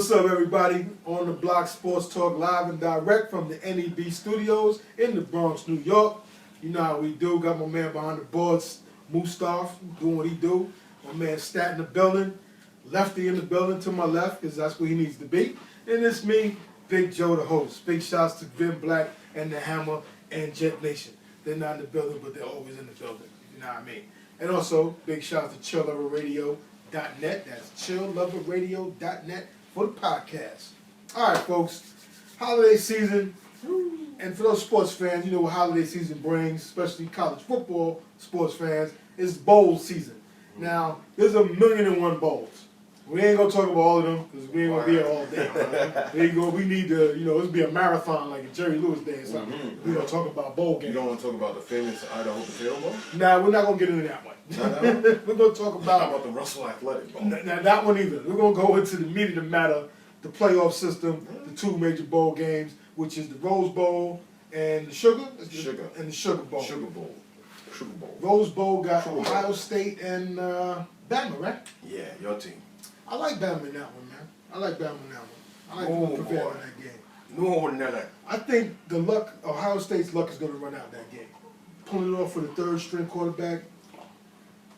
What's up, everybody? On the Block Sports Talk live and direct from the N.E.B studios in the Bronx, New York. You know how we do. Got my man behind the boards, Mustaf, doing what he do. My man Stat in the building. Lefty in the building to my left, because that's where he needs to be. And it's me, Big Joe, the host. Big shouts to Vin Black and the Hammer and Jet Nation. They're not in the building, but they're always in the building. You know what I mean? And also, big shout out to chillloverradio.net. That's chillloverradio.net for the podcast. All right, folks. Holiday season. And for those sports fans, you know what holiday season brings, especially college football sports fans, is bowl season. Now, there's 1,000,001 bowls. We ain't gonna talk about all of them because we ain't gonna be here all day. We need to, it's be a marathon like a Jerry Lewis day or something. We're gonna talk about bowl games. You don't want to talk about the famous Idaho Potato Bowl? Nah, we're not gonna get into that one. We're gonna talk about How about the Russell Athletic Bowl? Now that one either. We're gonna go into the meat of the matter, the playoff system, the two major bowl games, which is the Rose Bowl and the Sugar Bowl. Sugar Bowl. Rose Bowl got Ohio State and Bama, right? Yeah, your team. I like Bama in that one, man. I like Bama in that one. I like who prepared in that game. No, never. I think Ohio State's luck is going to run out that game. Pulling it off for the third string quarterback.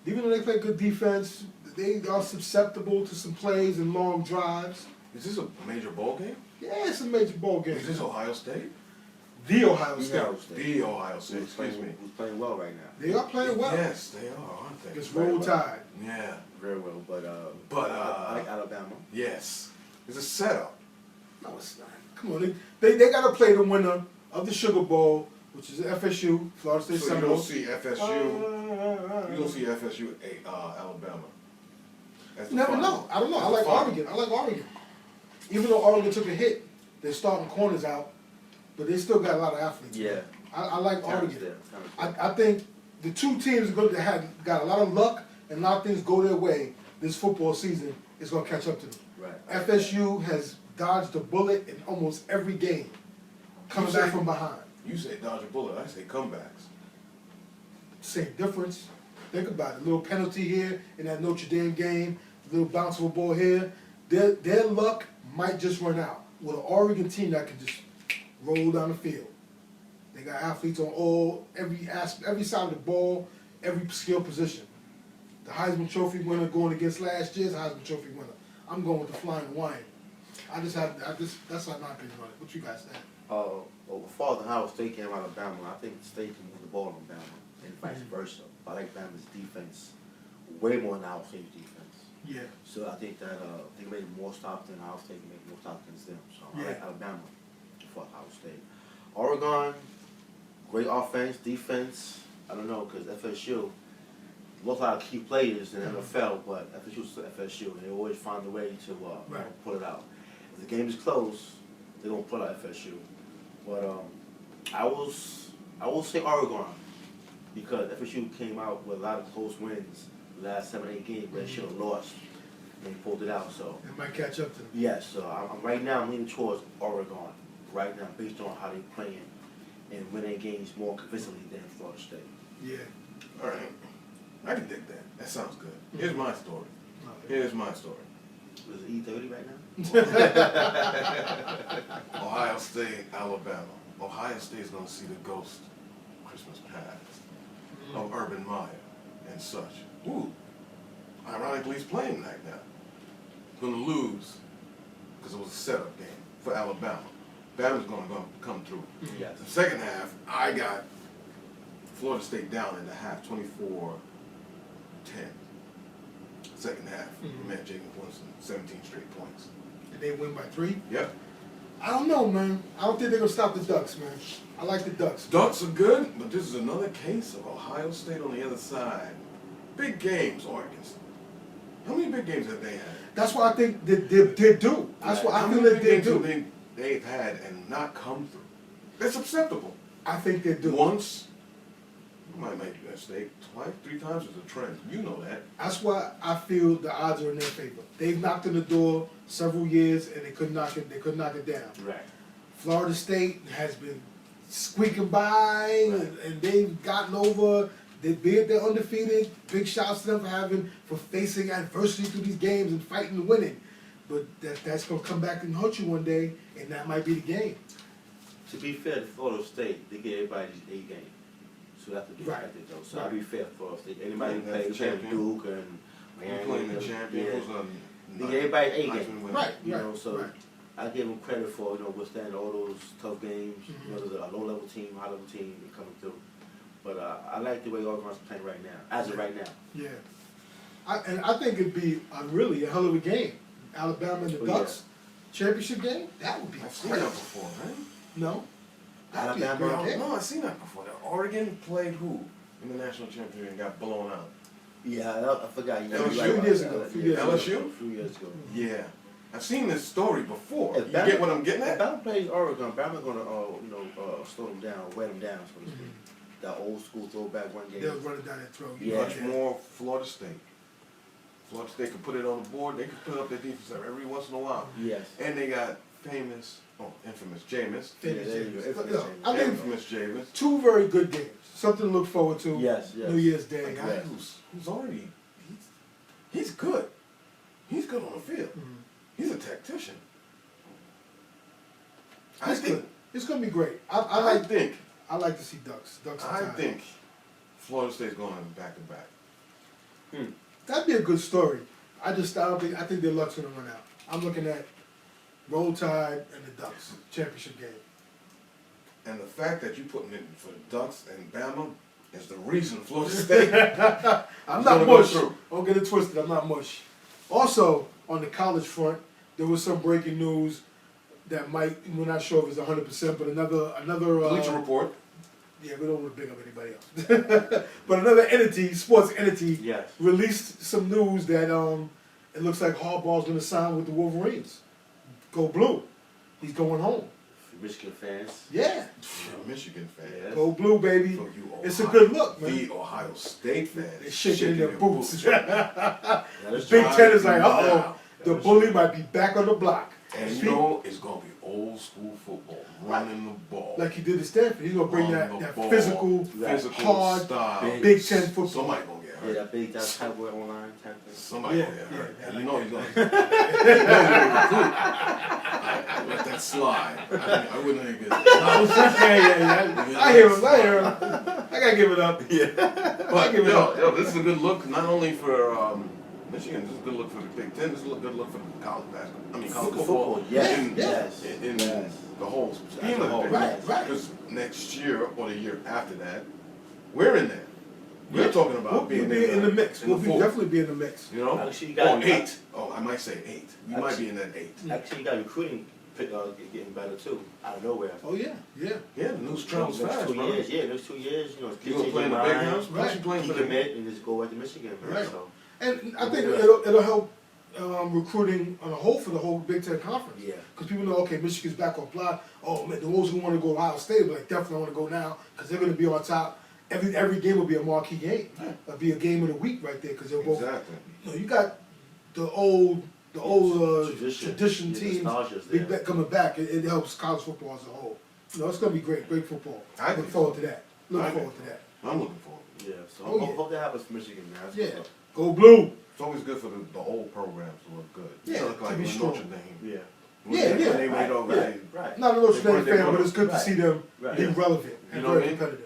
Even though they play good defense, they are susceptible to some plays and long drives. Is this a major bowl game? Yeah, it's a major bowl game. Is this Ohio State? The Ohio State. The Ohio State, excuse me. Who's playing well right now? They are playing well. Yes, they are, aren't they? It's Roll Tide. Yeah. Very well, but I like Alabama. Yes. It's a setup. No, it's not. Come on, they got to play the winner of the Sugar Bowl, which is FSU, Florida State So you Seminoles. don't see FSU. You don't see FSU at Alabama. That's the Never fun. know. I don't know. I That's like the fun. Oregon. Even though Oregon took a hit, they're starting corners out, but they still got a lot of athletes. Yeah. I like Oregon. There. I think the two teams that have got a lot of luck and a lot of things go their way this football season is going to catch up to them. Right. FSU has dodged a bullet in almost every game, coming back from behind. You say dodge a bullet, I say comebacks. Same difference. Think about it. A little penalty here in that Notre Dame game, a little bounceable ball here. Their luck might just run out with an Oregon team that can just roll down the field. They got athletes on every side of the ball, every skill position. The Heisman Trophy winner going against last year's Heisman Trophy winner. I'm going with the Flying Hawaiian. That's my opinion on it. What you guys think? Well, before the Ohio State game out of Alabama, I think the State can move the ball on Bama, and vice versa. I like Bama's defense way more than Ohio State's defense. Yeah. So I think that they can make more stops than Ohio State can make more stops against them. So I like Alabama before Ohio State. Oregon, great offense, defense. I don't know, because FSU lost a lot of key players in the NFL, but FSU is still FSU, and they always find a way to pull it out. If the game is close, they're gonna pull out FSU. But I will say Oregon, because FSU came out with a lot of close wins the last 7-8 games where they should have lost, and they pulled it out. So It might catch up to them. yes, so I'm leaning towards Oregon right now, based on how they're playing and winning games more convincingly than Florida State. Yeah. All right. I can dig that. That sounds good. Here's my story. Here's my story. Is it E30 right now? Ohio State, Alabama. Ohio State's going to see the ghost Christmas past of Urban Meyer and such. Ooh. Ironically, he's playing right now. He's going to lose because it was a setup game for Alabama. Bama's going to come through. Yes. The second half, I got Florida State down in the half, 24-10. Second half, man, Jacob Winston, 17 straight points. Did they win by 3? Yep. I don't know, man. I don't think they're going to stop the Ducks, man. I like the Ducks. Ducks are good, but this is another case of Ohio State on the other side. Big games, Oregon. How many big games have they had? That's what I think they do. That's what I feel that they do. They've had and not come through. They're susceptible. I think they do. Once, you might make a mistake. Twice, 3 times is a trend. You know that. That's why I feel the odds are in their favor. They've knocked on the door several years and they couldn't knock it down. Right. Florida State has been squeaking by and they've gotten over. They're undefeated. Big shouts to them for facing adversity through these games and fighting and winning. but that's gonna come back and hurt you one day, and that might be the game. To be fair to Florida State, they get everybody these 8 games. So that's the Right. difference, though. So Right. I'll be fair to Florida State. Anybody Yeah, who that's plays the champion. Duke and You're Miami, playing the champion. yeah. Who's on? They get everybody 8 Heisman games. winner. Right, You right, know, so right. I give them credit for, withstanding all those tough games. Mhm. You know, there's a low-level team, high-level team coming through. But I like the way Oregon's playing right now, as of right now. Yeah. I think it'd be really a hell of a game. Alabama and the Oh, Ducks championship game. That would be I've seen great. that before, right? No. That'd be a Alabama- great game. No, I've seen that before. Oregon played who in the national championship and got blown out? Yeah, I forgot. LSU? You're A few right years about ago, that. a few years Yeah, ago. A few years ago. Yeah, I've seen this story before. If You get what I'm getting If at? Bama plays Oregon, Bama's gonna, slow them down, wear them down, so to speak. Mhm. That old school throwback one game. They'll run it down their throat. Yeah. Much more Florida State. Florida State can put it on the board. They can put up their defense every once in a while. Yes. And they got infamous Jameis. Famous Yeah, there you James. go. Infamous Look, James. I think Infamous Jameis. two very good games. Something to look forward to. Yes, yes. New Year's A Day. guy who's already he's good. He's good on the field. Mhm. He's a tactician. I It's think. good. It's gonna be great. I I like think. I like to see Ducks. Ducks and I Tide. think Florida State's going back to back. That'd be a good story. I think their luck's gonna run out. I'm looking at Roll Tide and the Ducks championship game. And the fact that you're putting it for the Ducks and Bama is the reason Florida State. I'm It's not gonna go mush. through. Don't get it twisted. I'm not mush. Also, on the college front, there was some breaking news that we're not sure if it's 100%, but another. Bleacher Report. Yeah, we don't want to big up anybody else. But another entity, sports entity, Yes. released some news that it looks like Harbaugh's going to sign with the Wolverines. Go blue. He's going home. Michigan fans. Yeah. You're a Michigan fan. Yeah. Go blue, baby. So you It's a Ohio- good look, man. The Ohio State fans. They're shaking in their boots. That is Big true. Ten is like, Now. uh-oh, the bully might be back on the block. And you know it's gonna be old school football, running the ball. Like he did at Stanford. He's going to bring Run the that ball. physical, hard, style. Big Ten football. Somebody gonna get Yeah, hurt. that big, that type of online type thing. Somebody Yeah, gonna get hurt. yeah, And I you like know he's gonna. I let that slide. I wouldn't even get yeah. I hear him. I got to give it up. But give it up. yo, this is a good look, not only for Michigan, this is a good look for the Big Ten, this is a good look for college basketball. I mean, college football. Yes, In, yes, in yes. the whole scheme As a of whole, things. right, right. Because next year or the year after that, we're in there. We're talking about We'll being be in the mix. in We'll the be fold. definitely be in the mix. You know? Actually, you got- or 8. Oh, I might say 8. We might be in that 8. Actually, you got recruiting getting better too, out of nowhere. Oh, yeah. Yeah, the news travels Next fast, 2 bro. years, yeah, next 2 years, You gonna play in the big house? Right. You playing He for the commit and just go back to Michigan, man. Right. So, And I think it'll help recruiting on a whole for the whole Big Ten conference. yeah. Because people know, okay, Michigan's back on block. Oh, man, the ones who want to go to Ohio State, but definitely want to go now because they're going to be on top. Every game will be a marquee game. It'll be a game of the week right there because they'll both. Exactly. You got the old tradition Yeah, teams nostalgia's there. coming back. It helps college football as a whole. It's going to be great football. I Look think forward so. to that. I Look think forward so. to that. I'm looking forward. Yeah, so Oh, I yeah. hope that happens for Michigan, man. That's Yeah. what's up. Go blue. It's always good for the old programs to look good. Yeah, Look to like be when strong. Notre Dame. Yeah. When Yeah, they, yeah. When they made over. Right, right. Not a Notre They Dame brought their fan, but brother. it's good to Right. see them Right. be Yeah. relevant You and know what I very mean? competitive.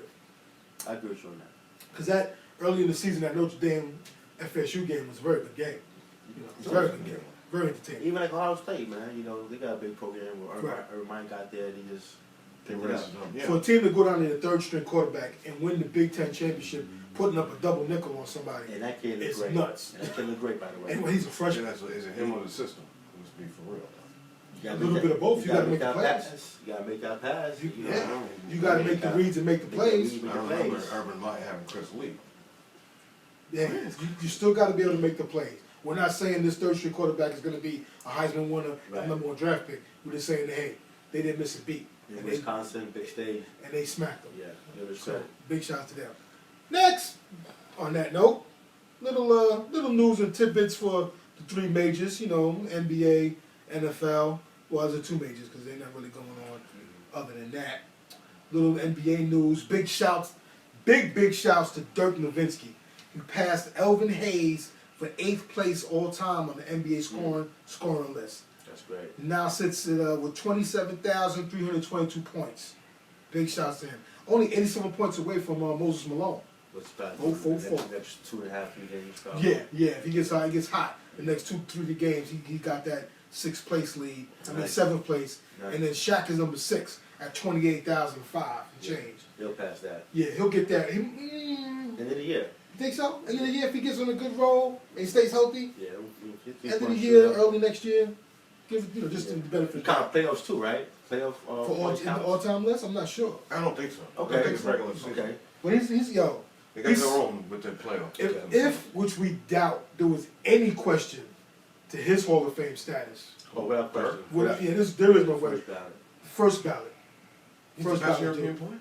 I agree with you on that. Because that early in the season, that Notre Dame FSU game was a very good game. It was a very good game. Very entertaining. Even like Ohio State, man, they got a big program where Right. Irvine got there and he just They picked it raised up. them. Yeah. For a team to go down to the third string quarterback and win the Big Ten championship, putting up a double nickel on somebody, And that kid looked it's great. nuts. And that kid looked great, by the way. Anyway, he's a Yeah, freshman. is it him or the system? Let's be for real. You gotta a make little that- bit of both. You gotta make that the plays. pass. You gotta make that pass. Yeah. You got to make the reads and make the plays. Make I the remember plays. Urban Meyer having Chris Lee. Yeah, you still got to be able to make the plays. We're not saying this third string quarterback is going to be a Heisman winner, Right. a number one draft pick. We're just saying that, hey, they didn't miss a beat. In And they, Wisconsin, big stage. and they smacked them. Yeah, it was So good. big shots to them. Next, on that note, little news and tidbits for the three majors. NBA, NFL. Well, there's the two majors because they're not really going on. Other than that, little NBA news. Big shouts to Dirk Nowitzki, who passed Elvin Hayes for 8th place all time on the NBA scoring list. That's great. Now sits at, with 27,322 points. Big shots to him. Only 87 points away from Moses Malone. What's that? Oh, 4-4. Next 2.5, 3 games. Yeah. If he gets hot, the next 2-3 games, he got that 6th place lead. I mean Nice. 7th place, Nice. and then Shaq is number 6 at 28,005 and change. He'll pass that. Yeah, he'll get that. End of the year. You think so? End of the year, if he gets on a good roll and stays healthy, Yeah. end of the year, early next year, give just the benefit. You count playoffs too, right? Playoff For all-time list, I'm not sure. I don't think so. Okay. I think it's regular season. Okay. But he's yo. They got He's- their own with their playoffs. If which we doubt there was any question to his Hall of Fame status. Oh, without question. There is no way. First ballot. First ballot. He's First the best ballot. European player?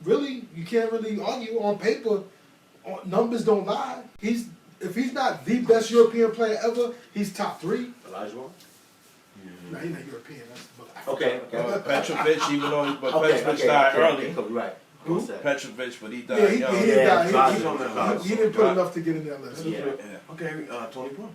Really, you can't really argue on paper. Numbers don't lie. If he's not the best European player ever, he's top 3. Olajuwon? Nah, he's not European. That's Okay. Petrovic, even though, but Okay, Petrovic died early. Okay, right. Who? What's that? Petrovic, but he Yeah, died he young. died. Yeah, he's on that list. He didn't put enough to get in that list. Yeah. Okay, Tony Parker.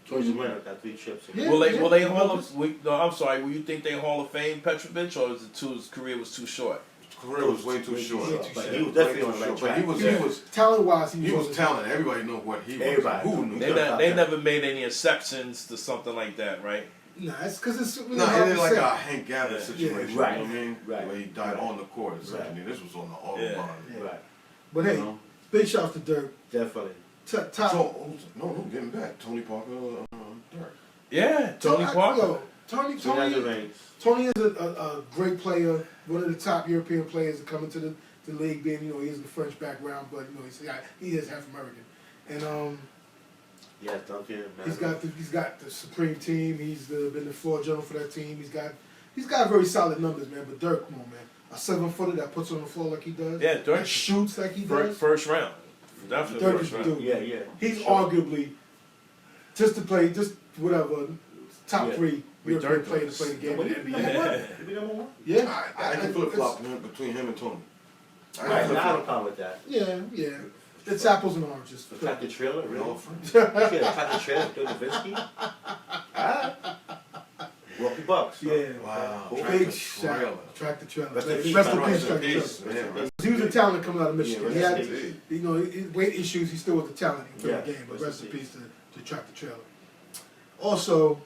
Georgia winner got 3 chips. Yeah. Will they Hall of? No, I'm sorry. Will you think they Hall of Fame Petrovic, or is it his career was too short? His career was way too short. Way too But short. he was definitely on the right But track. he was Talent-wise, he was talented. Everybody knew what he was. Everybody. Who knew? They never made any exceptions to something like that, right? Nah, it's because it's really No, hard it to ain't like say. a Hank Gavitt Yeah. situation. Right. You know what I mean? Right. Where he died Right. on the court. Essentially. Right. This was on the autobahn. Yeah. Right. But hey, You know? big shouts to Dirk. Definitely. Top. No, getting back. Tony Parker, Dirk. Yeah, Tony Parker. Yo, Tony Two has rings. Tony is a great player, one of the top European players to come into the league. Being he has a French background, but he is half American, and Yeah, Duncan. he's got the supreme team. He's been the floor general for that team. He's got very solid numbers, man. But Dirk, come on, man, a 7-footer that puts on the floor like he does. Yeah, Dirk that shoots like he does. First round, definitely Dirk is first the round. dude. Yeah. He's Sure. arguably whatever top Yeah. 3 We European Dirk player to play the game in the Number NBA. one. He be number one. Yeah, I can flip flop between him and Tony. I Right, can now I have a flip problem with that. Yeah. It's apples and oranges. The tractor trailer, really? flop. Yeah, the tractor trailer, Dirk Nowitzki. Alright. Wealthy Bucks. Yeah. Wow. Big Tractor shout. trailer. Tractor trailer. Rest Rest in in peace, peace, rest in Tractor peace, Trailer. man. Rest He was a talent coming out of Michigan. Yeah, He had, rest in peace. his weight issues. He still was a talent. He played the Yeah, game. But rest rest in in peace to Tractor Trailer. Also,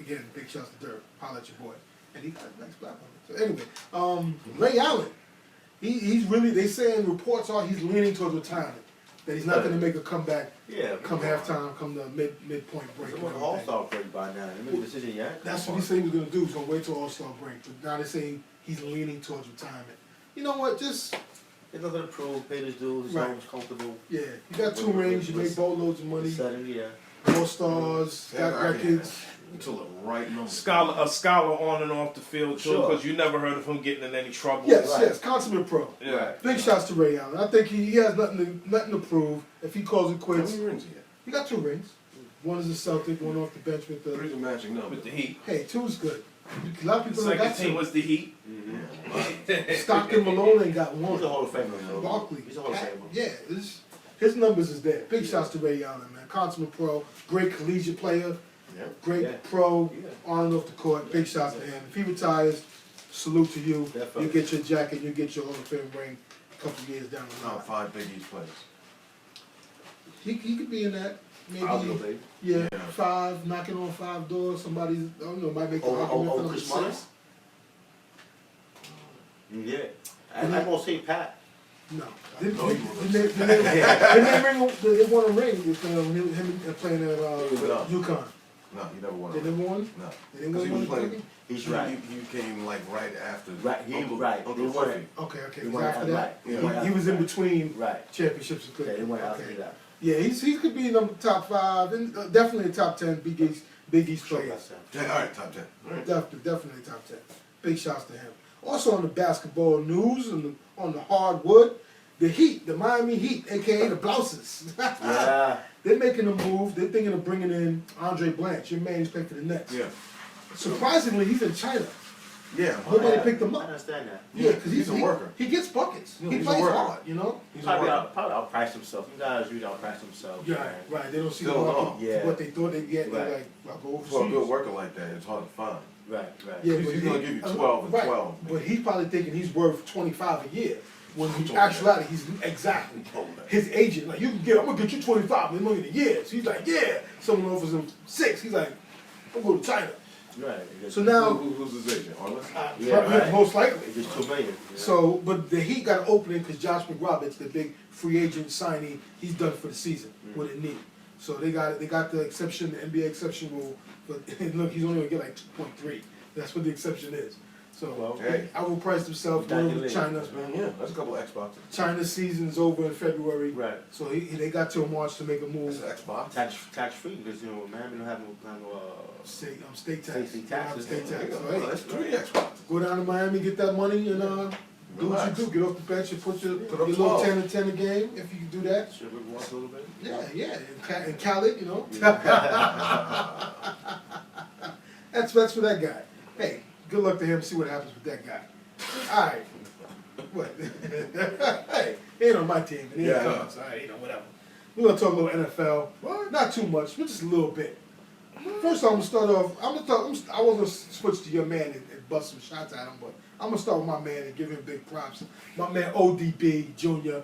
again, big shouts to Dirk. Holla at your boy. And he got a nice black on it. So anyway, Ray Allen. He's really. They saying reports are he's leaning towards retirement. That he's not going to make a comeback. Yeah. Come halftime, come the midpoint break. It's and an everything. all-star break by now. They made a decision yet? That's what he said he was going to do. He's going to wait till All-Star break. But now they're saying he's leaning towards retirement. You know what? Just, There's nothing to prove. Paid his dues. His Right. home was comfortable. yeah. You got 2 rings. You make boatloads of money. 7, yeah. All-Stars. Got records. Until the right number. A scholar on and off the field too, Sure. because you never heard of him getting in any trouble. Yes, Right. yes. Consummate pro. Yeah. Big shots to Ray Allen. I think he has nothing to prove. If he calls it How quits, many rings he had? he got 2 rings. One is a Celtic, one off the bench with Three's the. a magic number. With the Heat. Hey, 2's good. A lot of The people don't second got team 2. was the Heat. Stockton Malone ain't got 1. He's a Hall of Famer. though. Barkley. He's a Hall of Famer. Yeah, his numbers is there. Big shouts to Ray Allen, man. Consummate pro, great collegiate player, Yeah. great Yeah. pro, Yeah. on and off the court. Big shouts to him. If he retires, salute to you. Definitely. You get your jacket, you get your Hall of Fame ring a couple years down the line. Top 5 Big East players. He could be in that. I'll go, Maybe, baby. yeah, Yeah. 5, knocking on 5 doors. Somebody's, I don't know, might make the Oh, argument for number Chris 6. Mullins? Yeah. I'm gonna say Pat. No. I know you were. They won a ring with him playing at Yeah. UConn. No, he never won. They never won? No. They didn't Because he was win one playing. He's right. He came like right after. Right, he- Uncle, right. Uncle They won Fluffy. it. Okay, He it was won after it, that. right. He was in between Right. championships. And Yeah, he went after okay. that. Yeah, he could be number top 5 and definitely a top 10 Big East Sure, player. that's him. Yeah, all right, top 10. All right. Definitely top 10. Big shouts to him. Also on the basketball news and on the hardwood, the Heat, the Miami Heat, aka the Blouses. Yeah. They're making a move. They're thinking of bringing in Andre Blanche, your man who's playing for the Nets. Yeah. Surprisingly, he's in China. Yeah, Nobody picked him I up. understand that. Yeah, because he's a worker. He gets buckets. Yeah, He he's a plays worker. hard, you know? He's a Probably worker. outprice himself. You guys usually outprice themselves. Right. They don't see the Still market, long. Yeah. what they thought they'd get. Right. They're like, I'll go overseas. For a good worker like that, it's hard to find. Right. Yeah, He's but gonna give you 12 and right. 12. But he's probably thinking he's worth 25 a year. When in Oh, actuality, he's exactly. Oh, man. His agent, like, I'm gonna get you 25 million a year. So he's like, yeah. Someone offers him 6. He's like, I'm going to China. Right. So now, Who's his agent? Arliss? Yeah, right. most likely. It's just 2 million. Yeah. So, but the Heat got an opening because Josh McRoberts, the big free agent signee, he's done for the season with a knee. So they got the exception, the NBA exception rule. But look, he's only gonna get like 2.3. That's what the exception is. So Well, hey. I will price himself Got over your China. Man, yeah, that's a couple of Xboxes. China's season's over in February. Right. So they got till March to make a That's move. an Xbox. Tax free because Miami don't have no State tax. State They don't have taxes. State There you tax. go. So, hey, That's 3 Xboxes. go down to Miami, get that money, and do what Relax. you do. Get off the bench and put your Put up little 12. 10 and 10 a game if you can do that. Should we walk a little bit? Yeah. And Khaled, you know. That's for that guy. Hey, good luck to him. See what happens with that guy. All right. What? Hey, he ain't on my team, and he ain't Yeah, I know. coming. So, all right, whatever. We're gonna talk a little NFL. What? Not too much, but just a little bit. First, I'm gonna start off. I was gonna switch to your man and bust some shots at him, but I'm gonna start with my man and give him big props. My man ODB Jr.,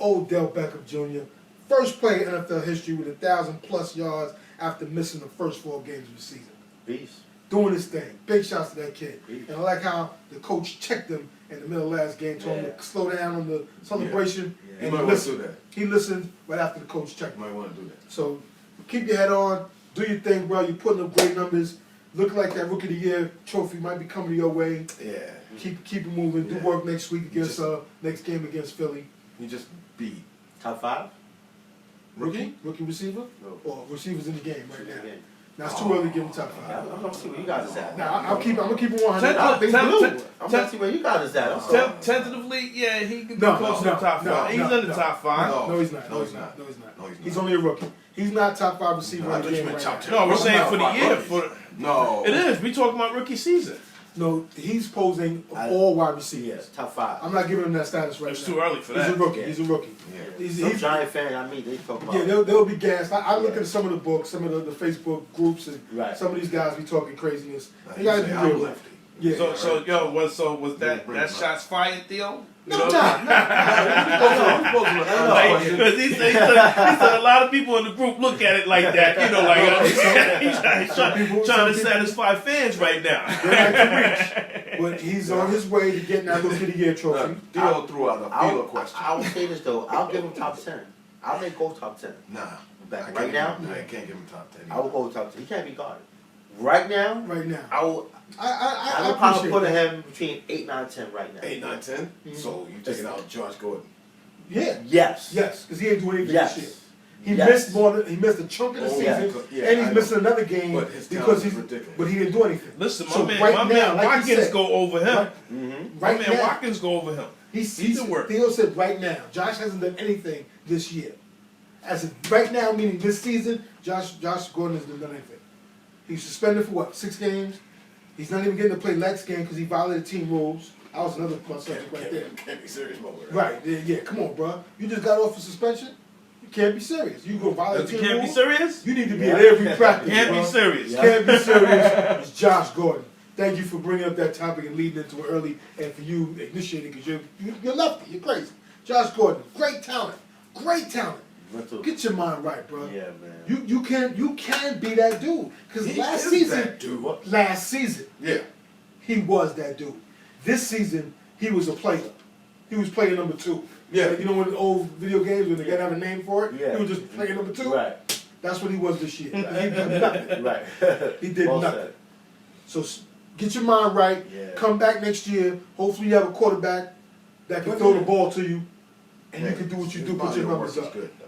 Odell Beckham Jr., first player in NFL history with 1,000+ yards after missing the first 4 games of the season. Beast. Doing his thing. Big shots to that kid. Beast. And I like how the coach checked him in the middle of last game, told him Yeah. to slow down on the celebration, Yeah. You and might he want to do listened. that. He listened right after the coach checked You him. might want to do that. So keep your head on, do your thing, bro. You're putting up great numbers. Look like that Rookie of the Year trophy might be coming your way. Yeah. Keep it moving. Do Yeah. work next week against Just- next game against Philly. You just beat. Top 5? Rookie? Rookie receiver No. or receivers in the game right now. Again. Now it's too early to give him top Yeah, 5. I'm gonna see where you guys is at. Now I'm gonna keep it 100. Ten- I think ten- blue. ten- I'm gonna see where you guys is at. I'm sorry. Tentatively, yeah, he could be No, close to no, the top no, 5. He's no, in the no. top 5. No, he's not. No, he's not. No, he's not. No, he's not. He's only a rookie. He's not top 5 receiver No, I in the thought you game meant right top now. 10. No, we're saying No, for the five year. rookies. No. It is. We talking about rookie season. No, he's posing all wide receivers. Yes, top 5. I'm not giving him that status right It's now. too early for He's a that. rookie. Yeah. He's a rookie. Yeah. Some Giant fan I meet, they talk about. Yeah, they'll be gassed. I look at some of the books, some of the Facebook groups, and Right. some of these guys be talking craziness. Now, They you gotta say be I'm real. lefty. Yeah. Was that Bring him up. shots fired, Theo? No, You know? nah. Like, because he said a lot of people in the group look at it like that, you know, like he's trying to satisfy fans right now. They like to reach. But he's on his way to getting that Rookie of the Year trophy. Look, Theo threw out a Theo question. I will say this though, I'll give him top 10. I'll make go top 10. Nah. Back I right can't now? give him- I can't give him top 10. I will go top 10. He can't be guarded. Right now, Right now. I will. I I'm probably appreciate putting that. him between 8, 9, 10 right now. 8, 9, 10? So you taking out Josh Gordon. Yeah. Yes. Yes, because he ain't doing anything Yes. this year. He Yes. he missed a chunk of the Oh, season, yeah, and I he's know. missing another game But his because talent he's is ridiculous. but he didn't do anything. Listen, So my man like you Watkins said, go over him. right, Mm-hmm. My right man now, Watkins go over him. he's did work. Theo said right now, Josh hasn't done anything this year. As of right now, meaning this season, Josh Gordon hasn't done anything. He's suspended for what, 6 games? He's not even getting to play next game because he violated team rules. That was another subject right there. Can't be serious moment. Right, yeah, come on, bro. You just got off a suspension? You can't be serious. You go violate You team can't be rules? serious? You need to be Yeah. at every practice, Can't bro. be serious. Yeah. Can't be serious. It's Josh Gordon. Thank you for bringing up that topic and leading into it early, and for you initiating because you're lefty. You're crazy. Josh Gordon, great talent, great talent. Get your mind right, bro. Yeah, man. You can be that dude. Because He last is season, that dude. last season, Yeah. he was that dude. This season, he was a player. He was player number 2. Yeah. Like, you know, in the old video games when they gotta have a name for it, Yeah. he was just player number 2. Right. That's what he was this year. He did nothing. Right. He did Well nothing. said. So get your mind right. Yeah. Come back next year. Hopefully, you have a quarterback that can throw the ball to you, and you can do what you His do. Put body your of numbers work up. is good, though.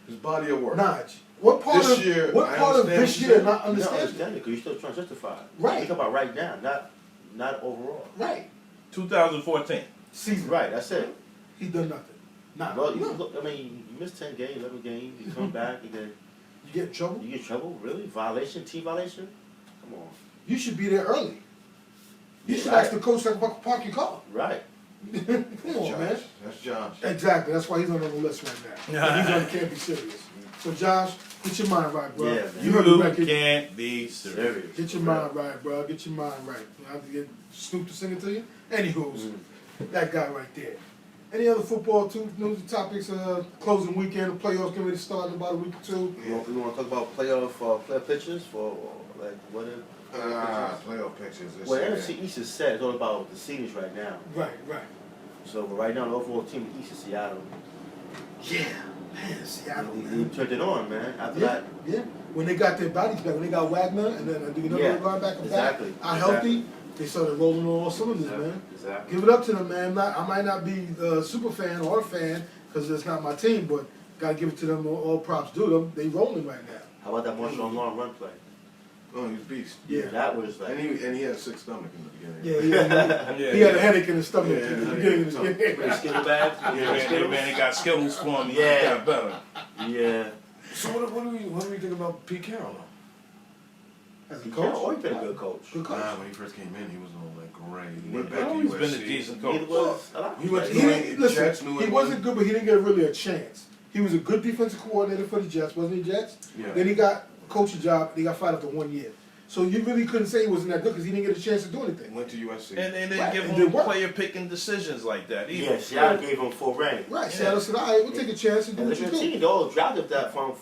His body of work. Nige, what part This of year, what I part of understand this what year you're not You don't understand? understand it because you're still trying to justify it. Right. Think about right now, not overall. Right, 2014. season. Right, that's it. He done nothing. Nah, Well, you no. look, I mean, you miss 10 games, 11 games, you come back, and then You get in trouble. you get in trouble? Really? Violation? Team violation? Come on. You should be there early. You should Right. ask the coach to park your car. Right. Come on, Josh. man. That's Josh. Exactly. That's why he's on the list right now. He's on Can't Be Serious. So Josh, get your mind right, bro. Yeah, man. You heard the You record. can't be serious. Serious. Get your mind right, bro. Get your mind right. You have to get Snoop to sing it to you. Anywho's, that guy right there. Any other football news and topics? Closing weekend, the playoffs getting ready to start in about a week or two. You want to talk about playoff pictures for like what? Playoff pictures. Well, NFC East is set. It's all about the seedings right now. Right. So right now, the overall team in the East is Seattle. Yeah, man, Seattle, He man. turned it on, man. After Yeah, that, yeah. When they got their bodies back, when they got Wagner and then another Yeah, linebacker exactly, back, healthy, they started rolling on all cylinders, man. Exactly. Give it up to them, man. I might not be a super fan or a fan because it's not my team, but gotta give it to them. All props due them. They rolling right now. How about that Marshawn long run play? Oh, he's a beast. Yeah. That was like. And he had a sick stomach in the beginning. Yeah. He had a headache in his stomach. Yeah, in the headache beginning in of his the game. With Skittle bags? Man, they got Skittles for him. Yeah. He got better. Yeah. So what do we think about Pete Carroll though? As a He coach, always been a good coach. good coach. When he first came in, he was all like great. He He's went back to Always USC. been a decent coach. He was. He went to He didn't, Jets, New listen, he England. wasn't good, but he didn't get really a chance. He was a good defensive coordinator for the Jets, wasn't he, Jets? Yeah. Then he got a coaching job, he got fired after 1 year. So you really couldn't say he wasn't that good because he didn't get a chance to do anything. Went to USC. And they Right, give it him did work. player picking decisions like that. Either. Yeah, Seattle gave him full reign. Right, Yeah. Seattle said, all right, we'll take a chance and do And what look you at the do. team, they all drafted that from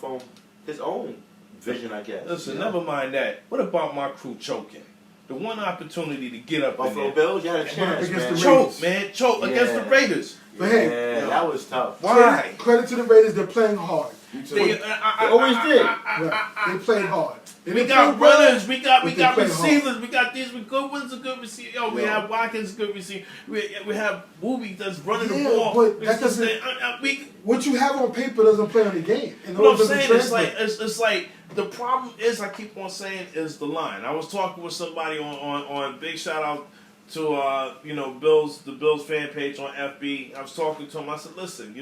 his own vision, I guess. Listen, You know? never mind that. What about my crew choking? The one opportunity to get up Buffalo in there. Bills, you had a chance, against man. the Choke, man. Choke Yeah. against the Raiders. But hey, Yeah, that was tough. Why? Credit to the Raiders, they're playing hard. They always did. Right. They played hard. They We didn't got play well, runners, we got but they played hard. receivers, we got these good ones, a good receiver. Yo, we have Watkins, good receiver. We have Wooby that's running Yeah, the ball. but We that just- doesn't- we, What you have on paper doesn't play on the game. And You know those what I'm doesn't saying? It's translate. like it's like the problem is I keep on saying is the line. I was talking with somebody on big shout out to the Bills fan page on FB. I was talking to him. I said, listen,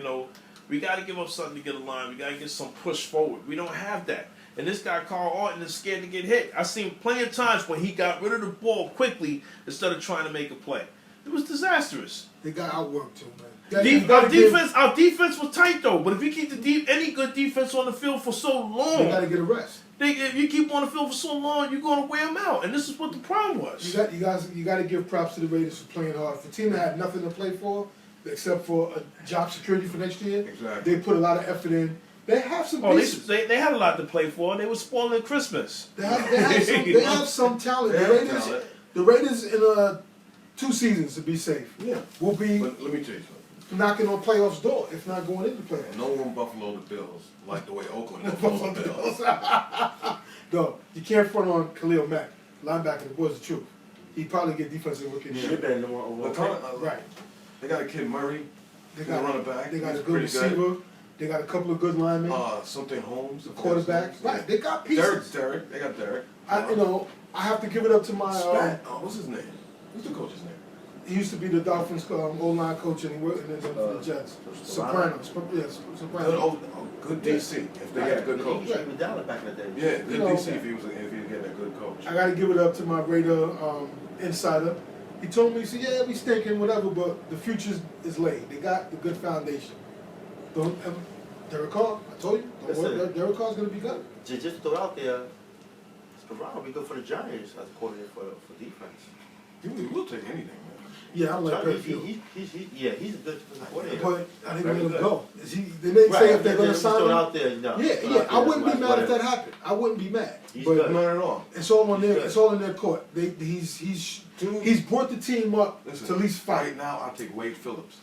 we got to give up something to get a line. We got to get some push forward. We don't have that. And this guy Carl Orton is scared to get hit. I seen plenty of times when he got rid of the ball quickly instead of trying to make a play. It was disastrous. They got outworked too, man. You gotta give- Our defense was tight though. But if you keep any good defense on the field for so long, They got to get a rest. if you keep on the field for so long, you're going to wear them out. And this is what the problem was. You got to give props to the Raiders for playing hard. For a team that had nothing to play for, except for a job security for next year, Exactly. they put a lot of effort in. They have some Oh, pieces. they had a lot to play for. They were spoiling Christmas. They have some talent. They The have Raiders, talent. the Raiders in 2 seasons to be safe, Yeah. will be But let me tell you something. knocking on playoffs door, if not going into playoffs. No one Buffalo the Bills like the way Oakland Buffalo the Bills. No, you can't front on Khalil Mack, linebacker. It was the truth. He probably get defensive rookie. Should have been the one. Right. They got a kid Murray. They He's a got running back. They got He's a good pretty receiver. They got a couple of good linemen. Something Holmes. The quarterback. Right. They got pieces. Derek. They got Derek. I have to give it up to my. What's his name? What's the coach's name? He used to be the Dolphins O-line coach, and he worked for the Jets. Soprano. Yes, Soprano. Good DC. If they got a good coach. He was down back in the day. Yeah, good know, DC if he was getting a good coach. I got to give it up to my Raider insider. He told me, he said, yeah, we stinking, whatever, but the future is laid. They got the good foundation. Derek Carr, I told you, Derek Carr's going to be good. Just to throw out there, Sperano will be good for the Giants as a coordinator for defense. He will take anything, man. Yeah, I like that. He's a good coordinator. But I didn't let him good. go. They didn't say if they're going to Just sign throw it him. out there, Yeah, I wouldn't be mad if that happened. I wouldn't be mad. He's But good. Not at all. it's all on He's their. good. It's all in their court. He's brought the team up to at least fight. Right now, I'll take Wade Phillips.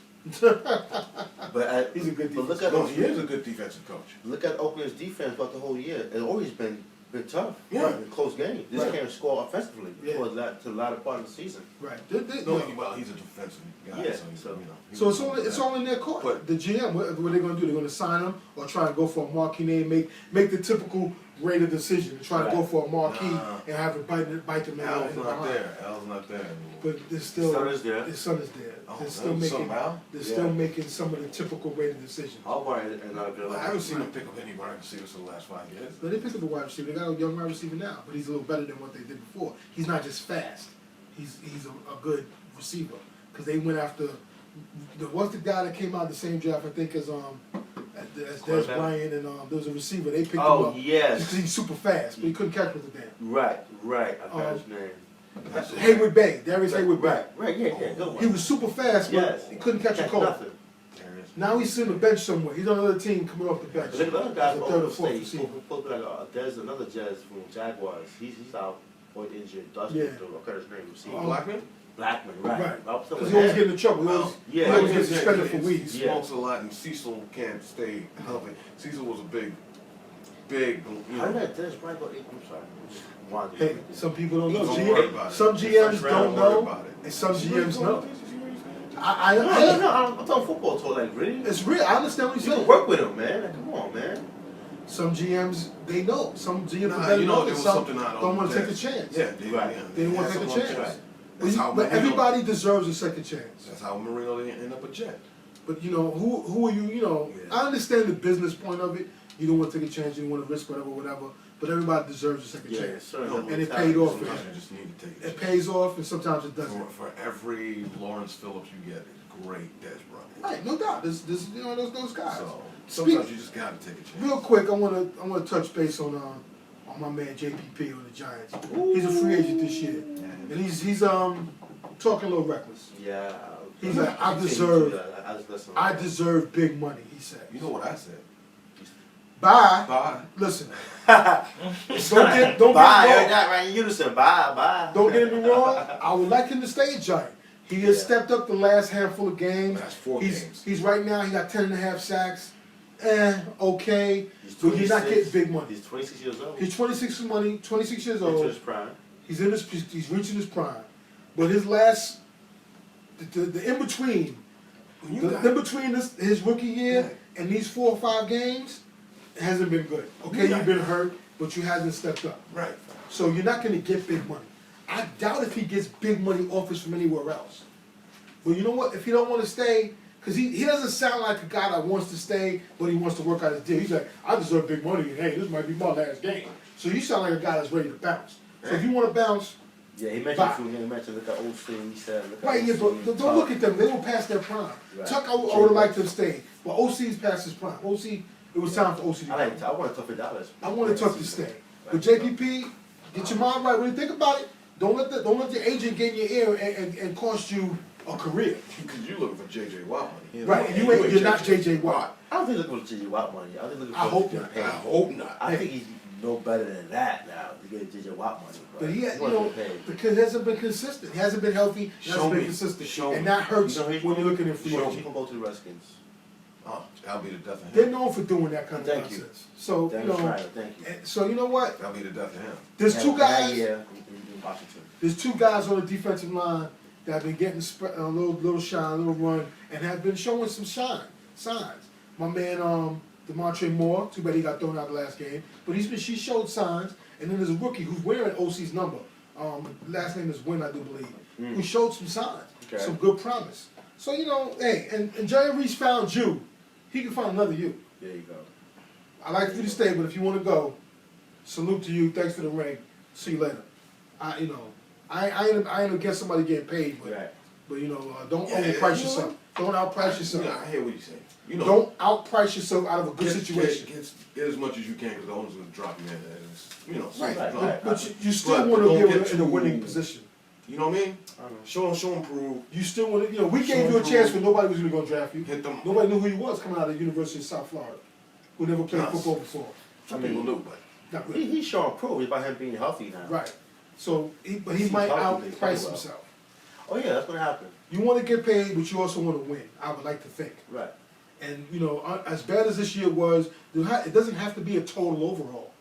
But He's a good But look defensive at No, he is a good defensive coach. Look at Oakland's defense throughout the whole year. It's always been tough. Yeah. In close games. They Right. can't score offensively Yeah. towards to the latter part of the season. Right. No, well, he's a defensive guy, Yeah, so he So was it's all in their court. But- The GM, what are they going to do? They're going to sign him or try and go for a marquee name, make the typical Raider decision, try to go for a marquee Nah. and have it bite them out. Al's not there. Al's not there anymore. But they're still. Son is there. His son is there. Oh, They're still son making. Al? They're Yeah. still making some of the typical Raider decisions. Albright is not good. Well, I haven't seen him pick up any wide receivers for the last 5 years. But they picked up a wide receiver. They got a young wide receiver now, but he's a little better than what they did before. He's not just fast. he's a good receiver because they went after what's the guy that came out the same draft I think as Des Bryant and there was a receiver they picked him Oh up yes. because he's super fast but he couldn't catch with the damn. Right. I got his name. Hayward Bay, Darius Hayward Bay. Right. Yeah. Good one. He was super fast but Yes. he couldn't catch a call. Nothing. Now he's sitting on the bench somewhere. He's on another team coming off the bench. Look at the other guys As a from third or Oklahoma fourth State. receiver. There's another Jazz from Jaguars. He's out or injured. Dustin, Yeah. I got his name. Receiver. Blackman? Blackman, right? Right. I was Because telling he always him. get into trouble. He always, Yeah. he always gets suspended for He weeds. smokes a lot, and Cecil can't stay healthy. Cecil was a big, you How did know. that Dennis Bryant go? I'm sorry. Wanted Hey, to- some people don't know. Don't worry about it. Some GMs Don't don't worry know, about it. and some GMs know. No, I I'm talking football talk. Like really? it's real. I understand what You you're can saying. work with him, man. Like, come on, man. Some GMs they know. Some GMs Nah, they you know, know. there And was some something out on don't want to the take a Jets. chance. Yeah, Right. They don't want to take a chance. Right. That's how But Marino- everybody deserves a second chance. That's how Marino didn't end up a Jet. But you know, who are you? You know, Yeah. I understand the business point of it. You don't want to take a chance. You don't want to risk whatever. But everybody deserves a second Yeah, chance. sir. No, And it paid off for Sometimes him. you just need to take It it. pays off, and sometimes it doesn't. For every Lawrence Phillips you get, it's great Des Bryant. Right, no doubt. There's you know those guys. So Speak- sometimes you just gotta take a chance. Real quick, I wanna touch base on my man JPP on the Giants. He's a free agent this year, and he's talking a little reckless. Yeah. He's like, I deserve deserve. big money. He said. You know what I said? Bye. Bye. Listen, Bye. don't get me wrong. Right in unison. Bye. Don't get me wrong. I would like him to stay a Giant. He has Yeah. stepped up the last handful of games. Last 4 He's games. he's right now. He got 10.5 sacks. Okay, He's but he's not 26. getting big money. He's 26 years old. He's 26 years Into old. his prime. He's reaching his prime, but his last, the in between, When you the got- in between his rookie year and these 4 or 5 games, hasn't been good. Okay, You you've been hurt, but you hasn't stepped up. Right. So you're not going to get big money. I doubt if he gets big money offers from anywhere else. But you know what? If he don't want to stay, because he doesn't sound like a guy that wants to stay, but he wants to work out his deal. He's like, I deserve big money, and hey, this might be my last game. So you sound like a guy that's ready to bounce. So if you want to bounce, Yeah, he mentioned Bye. food. He mentioned look at OC. He said, look at right, yeah, OC. but don't look at them. They were past their prime. Right. Tuck, I would have liked to stay, but OC's past his prime. OC, it was time for OC to go. I want Tucker Dallas. I wanted Tuck to stay. But JPP, get your mind right. When you think about it, don't let your agent get in your ear and cost you a career. Because you looking for J.J. Watt money. Right, and you're not J.J. Watt. I don't think he's looking for J.J. Watt money. I think looking for I hope to get not. paid. I hope not. I think he's no better than that now to get J.J. Watt money. But he, wants you know, to get paid. because he hasn't been consistent. He hasn't been healthy. He Show hasn't been me. consistent. Show And me. that hurts You know, he's when you're looking at free He agent. can go to the Redskins. Oh, that'll be the death of They're him. known for doing that kind of Thank you. nonsense. So, Dennis you know, Ryder, thank you. so you know what? That'll be the death of him. There's Had two a bad guys. year in Washington. There's 2 guys on the defensive line that have been getting a little shine, a little run, and have been showing some signs. My man, DeMontre Moore. Too bad he got thrown out the last game, but she showed signs. And then there's a rookie who's wearing OC's number. Last name is Wynn, I do believe. Who showed some signs, Okay. some good promise. So you know, hey, and Jerry Reese found you. He can find another you. There you go. I like for you to stay, but if you want to go, salute to you. Thanks for the ring. See you later. I ain't against somebody getting paid, Right. but you know, don't Yeah, overprice you know yourself. Don't outprice yourself. Yeah, I hear what you're saying. You know, Don't outprice yourself out of a good situation. Get as much as you can because the owner's going to drop you in there. And it's, you know, Right, so, but you still But want don't to get be in a too- winning position. you know what I mean? I don't know. Show them prove. You still want to, you know, we gave you a chance when nobody was going to draft you. Hit them. Nobody knew who you was coming out of the University of South Florida, who never played Us. football before. Some people knew, but Not really. He's showing proof about him being healthy now. Right. So, but he He's might healthy, he's playing outprice well. himself. Oh yeah, that's gonna happen. You want to get paid, but you also want to win. I would like to think. Right. And you know, as bad as this year was, it doesn't have to be a total overhaul.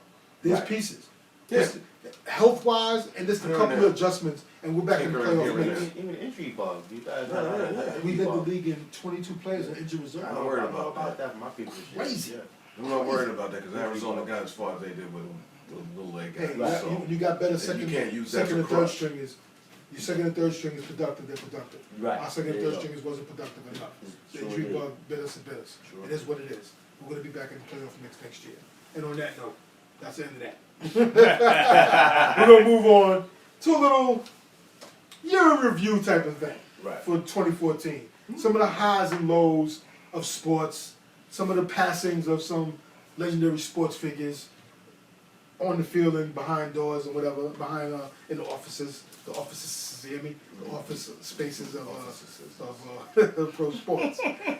There's Right. pieces. Yeah. Health wise, and just a Here and couple there. of adjustments, and we're back in the Here and playoff there. mix. Even injury bug. You guys Yeah, yeah, yeah. We led the league in 22 players on injured reserve. I'm worried I don't know about that for my people this year. Crazy. Yeah. I'm not worried about that because Arizona got as far as they did with the little leg guys. Hey, Right. So you got better you second, can't use that second for and third crush. stringers. Your second and third string is productive, they're productive. Right. Our second and There you third go. stringers wasn't productive enough. The Sure injury did. bug bit us and bit us. Sure It is what it is. We're going to be back in the playoff mix next year. And on that note, that's the end of that. We're going to move on to a little, year in review type of thing Right. for 2014. Some of the highs and lows of sports, some of the passings of some legendary sports figures on the field and behind doors and whatever, behind in the offices, the office spaces of pro sports.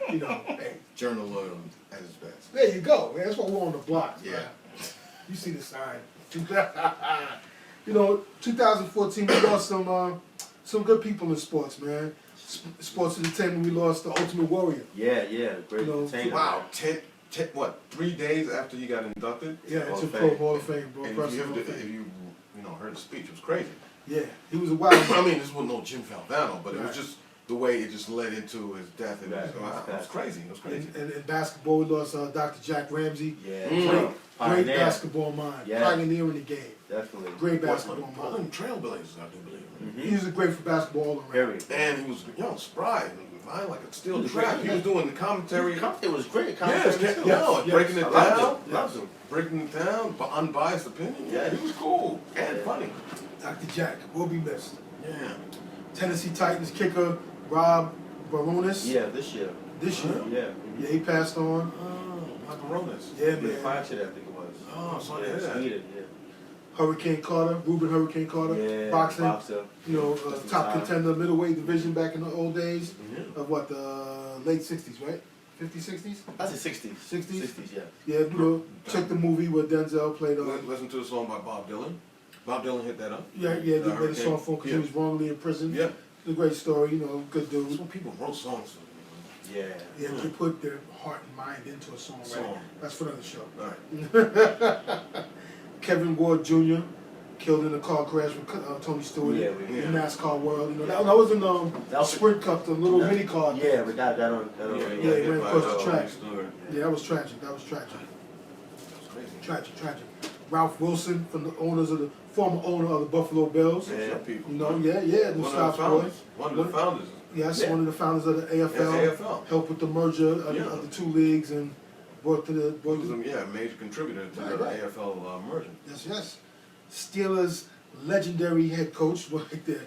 You know, hey, Journalism at its best. there you go, man. That's why we're on the block. Yeah. Man. You see the sign. You know, 2014 we lost some good people in sports, man. Sports entertainment, we lost the Ultimate Warrior. Yeah, great You know, entertainer. Wow, 3 days after you got inducted? Yeah, Hall it's a of Pro Fame. Hall of Fame, bro. And Wrestling if Hall of Fame. you heard the speech, it was crazy. Yeah, he was a wild I man. mean, this wasn't no Jim Falvano, but it Right. was just the way it just led into his death. And Right. it was crazy. It was crazy. And in basketball, we lost Dr. Jack Ramsey. Yeah, Great pioneer. basketball mind. Yeah. Pioneering the game. Definitely. Great basketball Portland mind. Trailblazers, I do believe. He was great for basketball all around. Very. And he was spry. I like a steel He was trap. great. He was doing the commentary. It was great. Yes, Commentary. yes. breaking it I loved down. him. Loved him. Breaking it down, but unbiased opinion. Yeah. He was cool and Yeah. funny. Dr. Jack will be missed. Yeah. Tennessee Titans kicker Rob Baronis. Yeah, this year. This year. Yeah. Yeah, he passed on. Oh, macaronis. Yeah, Yeah, man. fire shit, I think it was. Oh, so yeah, yeah. Sweden, yeah. Hurricane Carter, Ruben Hurricane Carter, Yeah, boxing. boxer. You know, Just in top time. contender, middleweight division back in the old days Yeah. of what, the late 60s, right? 50s, 60s? I said 60s. 60s? 60s, yeah. Yeah, you know, check the movie where Denzel played Listen to the song by Bob Dylan. Bob Dylan hit that up. yeah, The they made a Hurricane. song for him because Yeah. he was wrongly imprisoned. Yeah. It's a great story, you know, good That's dude. when people wrote songs for Yeah. Yeah, they put their heart and mind into a song, right? Song. That's for another show. All right. Kevin Ward Jr. killed in a car crash with Tony Stewart Yeah, in the NASCAR world. You know, that was in That was- Sprint Cup, the little Yeah. mini car. Yeah, we got that on. Yeah, he ran across the track. Stewart. Yeah, that was tragic. That was tragic. That was crazy. Tragic. Ralph Wilson, from the former owner of the Buffalo Bills. Yeah. Yeah. People. You know, yeah, One of the Mustafa boy. founders. One of the founders. Yes, Yeah. one of the founders of the AFL. Yeah, AFL. Helped with the merger of, Yeah. of the two leagues and brought to the He was a major contributor to the Right. AFL merger. yes. Steelers legendary head coach, like their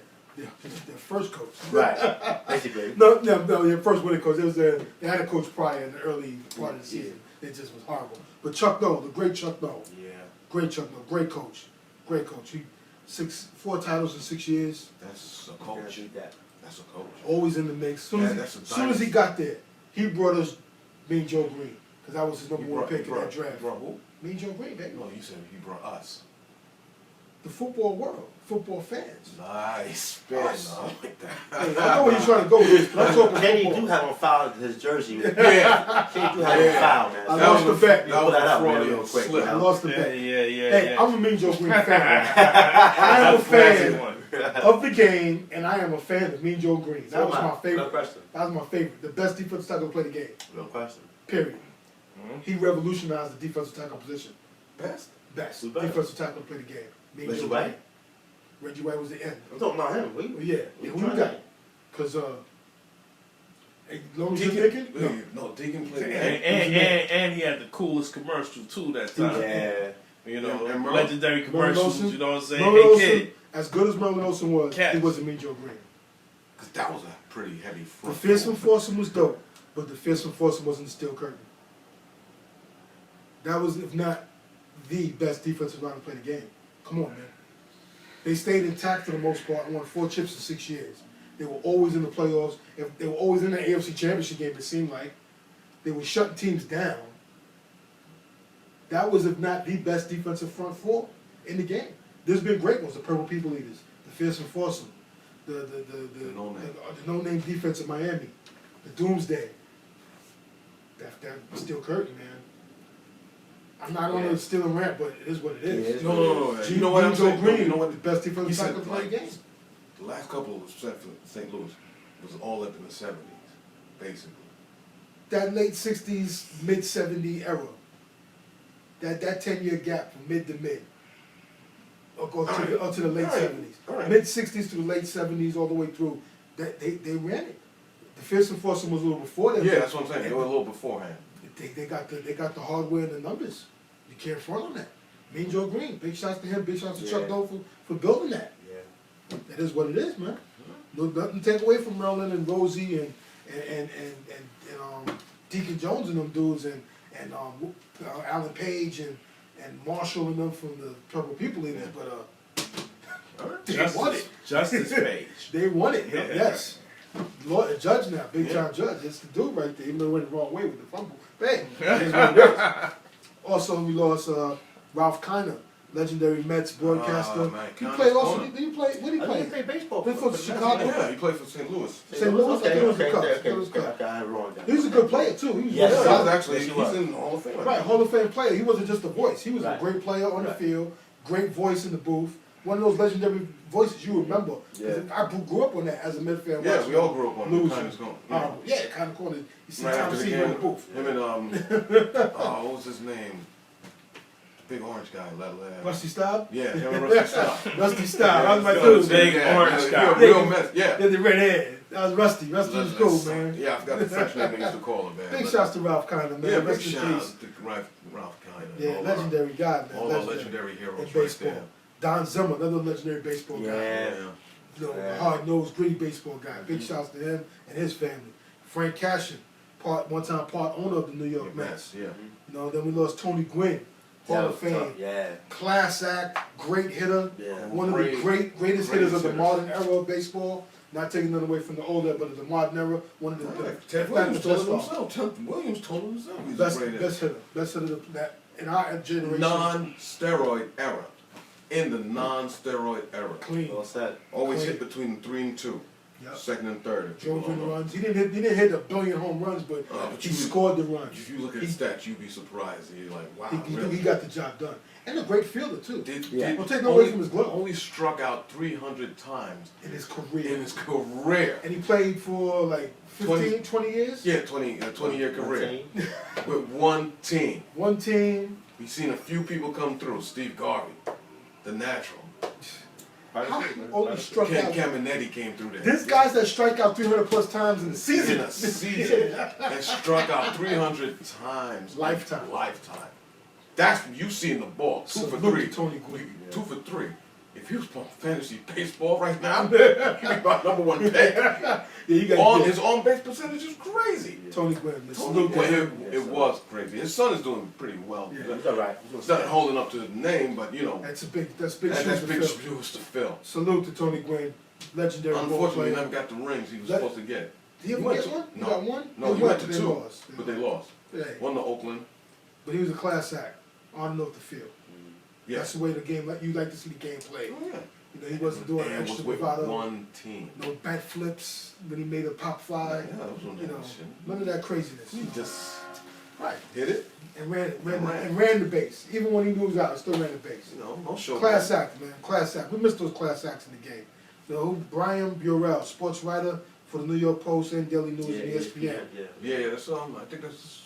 first coach. Right. Basically. No, their first winning coach. They had a coach prior in the early part of the season. It just was horrible. But Chuck Noll, the great Chuck Noll. Yeah. Great Chuck Noll, great coach. He 4 titles in 6 years. That's a Can't coach. beat that. That's a coach. Always in the mix. Soon Yeah, as that's a he dynasty. got there, he brought us Mean Joe Green. Because that was his number one pick in that He draft. brought who? Mean Joe Green, baby. No, you said he brought us. The football world, football fans. Nice spin. Us. I like that. Hey, I know where you're trying to go with this, but I'm talking Kenny football. do have on file his jersey. Yeah. Kenny do have Yeah. on file, man. I So lost the bet. you pull that up, man, Freudian real quick. slip. I lost the Yeah, bet. yeah, Hey, yeah. I'm a Mean Joe Green fan. I am a Classic fan one. of the game, and I am a fan of Mean Joe Green. That was my No favorite. question. That was my favorite. The best defensive tackle to play the game. No question. Period. Mhm. He revolutionized the defensive tackle position. Best. Best Who's better? defensive tackle to play the game. Mean Reggie Joe White? Green. Reggie White was the end. I'm talking about him. Well, yeah, who you got? Because long as you're Deacon? thinking, No, Deacon played. And he had the coolest commercial too that time. Yeah. You know, And Merle- legendary commercials. Olsen? You know what I'm saying? Merle Hey Olsen, kid, as good as Merlin Olsen was, Catch. he wasn't Mean Joe Green. Because that was a pretty heavy The front. fearsome foursome was dope, but the fearsome foursome wasn't the steel curtain. That was, if not the best defensive line to play the game. Come on, man. They stayed intact for the most part and won 4 chips in 6 years. They were always in the playoffs. They were always in the AFC Championship game, it seemed like. They were shutting teams down. That was, if not the best defensive front four in the game. There's been great ones, the Purple People Eaters, the Fearsome Foursome, the no-name defense of Miami, the Doomsday. That steel curtain, man. I'm not on a stealing rant, but it is what it is. Yeah, No. G- You know what I'm Joe saying? Green, You know what? the best He defensive said, tackle to play the game. The last couple of sets for St. Louis was all up in the 70s, basically. That late 60s, mid 70 era. That 10-year gap from mid to mid. Or to the late All right. 70s. All right. Mid 60s to the late 70s, all the way through. They ran it. The Fearsome Foursome was a little before that. Yeah, that's what I'm saying. They were a little beforehand. They got the hardware and the numbers. You can't front on that. Mean Joe Green, big shots to him, big shots to Chuck Yeah. Noll for building that. Yeah. That is what it is, man. nothing to take away from Merlin and Rosie and Deacon Jones and them dudes and Alan Page and Marshall and them from the Purple People Leaders, but they won it. Justice Page. They won it. Yes. Lord, a judge now, big time judge. It's the dude right there, even though it went the wrong way with the fumble. Bang. It is what it is. Also, we lost Ralph Kiner, legendary Mets broadcaster. Oh, man, He Kiner's played also. corner. Did he play? What did he I think he play? played baseball. Played for the Chicago. Mets. Yeah, he played for St. Louis. St. Louis. I think it was the Cubs. Okay, It was the Cubs. I got it wrong. He was a good player too. He was Yes. really Yeah, he was solid. actually, Yes, he he's was. in the Hall of Fame. Right, Hall of Fame player. He wasn't just a voice. He was a Right. great player on the Right. field, great voice in the booth. One of those legendary voices you remember. 'Cause Yeah. I grew up on that as a Met fan. Yeah, watching we all grew up on losing. Kiner's going. Yeah, kind of corner. You see Right Tom after the Seaver in the game, booth. him and what was his name? Big orange guy, Rusty Staub? Yeah, him and Rusty Staub. Rusty Staub. That was my Yeah, dude. big man. orange guy. Real mess. Yeah. Yeah, the red hair. That was Rusty. Rusty was cool, man. Yeah, I forgot the French name they used to call him, man. Big but- shouts to Ralph Kiner, man. Yeah, big Rest in shout out peace. to Ralph Kiner. Yeah, legendary guy, man. All the legendary in heroes right baseball. there. Don Zimmer, another legendary baseball guy. Yeah. You know, Yeah. hard-nosed, gritty baseball guy. Big shouts to him and his family. Frank Cashin, one-time part owner of the New York Mets. Yeah. You know, then we lost Tony Gwynn, Hall of Fame, Yeah. class act, great hitter, Yeah. one of the greatest hitters of the modern era of baseball. Not taking none away from the older, but of the modern era, one of the Ted if not Williams the told best it of all. himself. Ted Williams told it himself. He's Best a great hitter that in our generation. non-steroid era. In the non-steroid era. Clean. Well said. Always Clean. hit between 3 and 2. Yep. Second and third. if you Drove in will. runs. He didn't hit a billion home runs, but But he you- scored the runs. If you look at He- his stats, you'd be surprised. You're like, wow. He really? got the job done. And a great fielder, too. Yeah. Don't take no away from his glove. Only struck out 300 times In his career. in his career. And he played for like 20 years? Yeah, 20-year career. Team. With one team. One team. We've seen a few people come through. Steve Garvey, the natural. How he only struck Ken out? Caminiti came through there. This guy's that strike out 300 plus times in the in season. a season and struck out 300 times. Lifetime. Lifetime. That's you seeing the ball. 2 for Salute 3. to Tony Gwynn. 2 for 3. If he was playing fantasy baseball right now, he'd be my #1 pick. Yeah, you got On to his on base percentage is crazy. Tony Gwynn. man. Tony Salute to Gwynn, him. it was crazy. His son is doing pretty well. Yeah. He's alright. It's not holding up to the name, but you know, That's big that's shoes to big fill. shoes to fill. Salute to Tony Gwynn. Legendary ball Unfortunately, he player. never got the rings he was Let- supposed to get. Did he ever went get to- one? He no. got one? No, he went to they 2, lost. but they lost. Yeah. One to Oakland. But he was a class act on and off the field. Yeah. That's the way the game, you like to see the game played. Oh, yeah. You know, he wasn't doing And extra was with bravado. one team. No bat flips when he made a pop fly. Yeah, that was on You that know, shit. none of that craziness. He just Right. hit it. And ran Ran. the base. Even when he moves out, he still ran the base. You know, no show. Class act, man. Class act. We missed those class acts in the game. So Brian Burrell, sports writer for the New York Post and Daily News and ESPN. Yeah, that's I think that's.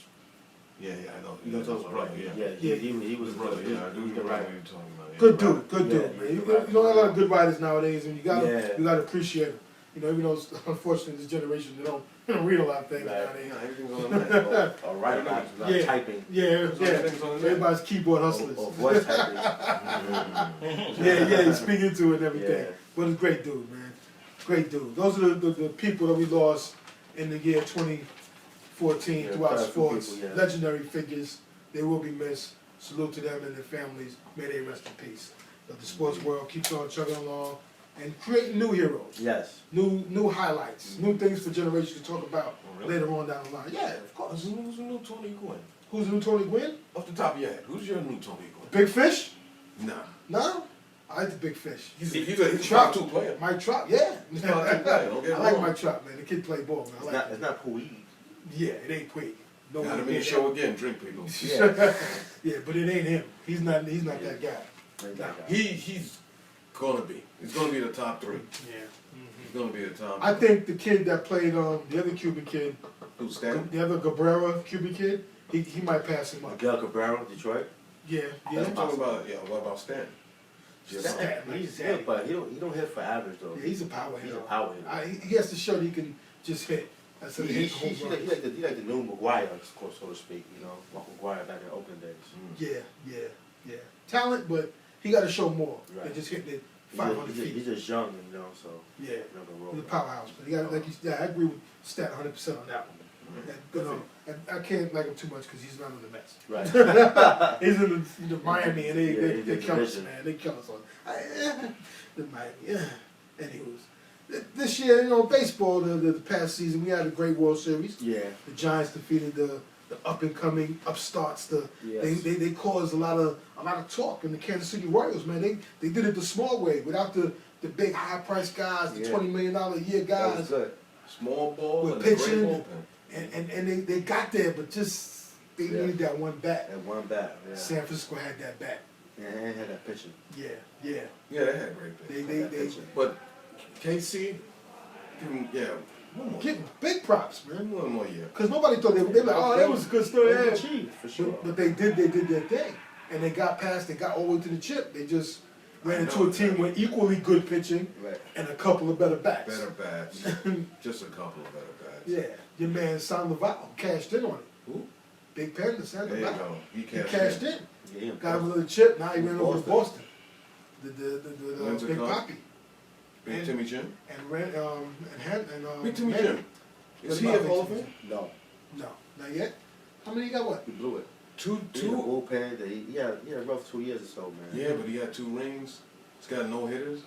Yeah, I know. You know, That's talking his about brother. right? Yeah. Yeah, he His was brother. Yeah, I do he's the remember right. what you're talking about. Yeah. Good dude, good Yeah, dude, yeah, man. You right. know, a lot of good writers nowadays, and you Yeah. gotta appreciate them. You know, even though it's unfortunate this generation they don't read a lot of things Right. nowadays. Yeah, everything's on the net. Alright, not Yeah. typing. Yeah, Everything's on the net. everybody's keyboard hustlers. Or voice typing. Mm. Yeah, you speak into it and everything. Yeah. But it's a great dude, man. Great dude. Those are the people that we lost in the year 2014 Yeah, throughout quite a few sports. people, yeah. Legendary figures. They will be missed. Salute to them and their families. May they rest in peace. But the sports world keeps on chugging along and creating new heroes, Yes. new highlights, new things for generations to talk about Oh, really? later on down the line. Yeah, of course. Who's the new Tony Gwynn? Who's the new Tony Gwynn? Off the top of your head, who's your new Tony Gwynn? Big Fish? Nah. No? I like the Big Fish. He's a Trout. top 2 player. Mike Trout, yeah. He's not a good player, don't get I me like wrong. Mike Trout, man. The kid play ball, man. I like It's not Puig. Yeah, it ain't quick. No, Gotta it be a ain't show again, drink people. Yeah. Yeah, but it ain't him. He's not that guy. Like that guy. He's gonna be. He's gonna be the top 3. Yeah. He's gonna be the top. I think the kid that played the other Cuban kid, Who's Stan? the other Cabrera Cuban kid, he might pass him up. Miguel Cabrera, Detroit. Yeah, I'm yeah. talking about, what about Stan? He's good, but he don't hit for average though. Yeah, he's a power He's hitter. a power hitter. He has to show that he can just hit. That's a He hit home like runs. the new Maguire, of course, so to speak. You know, Mark Maguire back in Oakland days. Yeah. Talent, but he got to show more than Right. just hitting it 500 feet. He's just young, you know, so Yeah, not gonna roll. he's a powerhouse. But he got, like you, yeah, I agree with Stat 100% on that one. And, you know, and I can't like him too much because he's not on the Mets. Right. He's in the Miami and Yeah, they he's in kill us, division. man. They kill us on the Miami. Yeah. Anyways, this year, you know, baseball, the past season, we had a great World Series. Yeah. The Giants defeated the up and coming upstarts. Yes. They caused a lot of talk in the Kansas City Royals, man. They did it the small way without the big high price guys, the Yeah. $20 million a year That was guys. good. Small ball With and a great pitching. bullpen. And they got there, but just they Yeah. needed that one bat. That one bat. Yeah. San Francisco had that bat. Yeah, and had that pitching. Yeah. Yeah, they had great pitching. They But KC, yeah, one more. give big props, man. One more year. Because nobody thought they were like, oh, that was a good story. They Yeah. achieved, for sure. But they did their thing. And they got past, they got all the way to the chip. They just ran into a team with equally good pitching Right. and a couple of better bats. Better bats. Just a couple of better bats. Yeah. Your man Sandoval cashed in on it. Who? Big Panda There you Sandoval. go. He He cashed in. Yeah, he Got him a little chip, now he With ran over to Boston. Boston. The When's it Big come? Poppy. Big And- Timmy Jim. And ran Big Timmy Manny. Jim. Is he What a about Hall of Big Fame? Timmy? No. No, not yet. How many you got? What? He blew it. Two. He had a bullpen. He had a rough 2 years or so, man. Yeah, but he had 2 rings. He's got no hitters.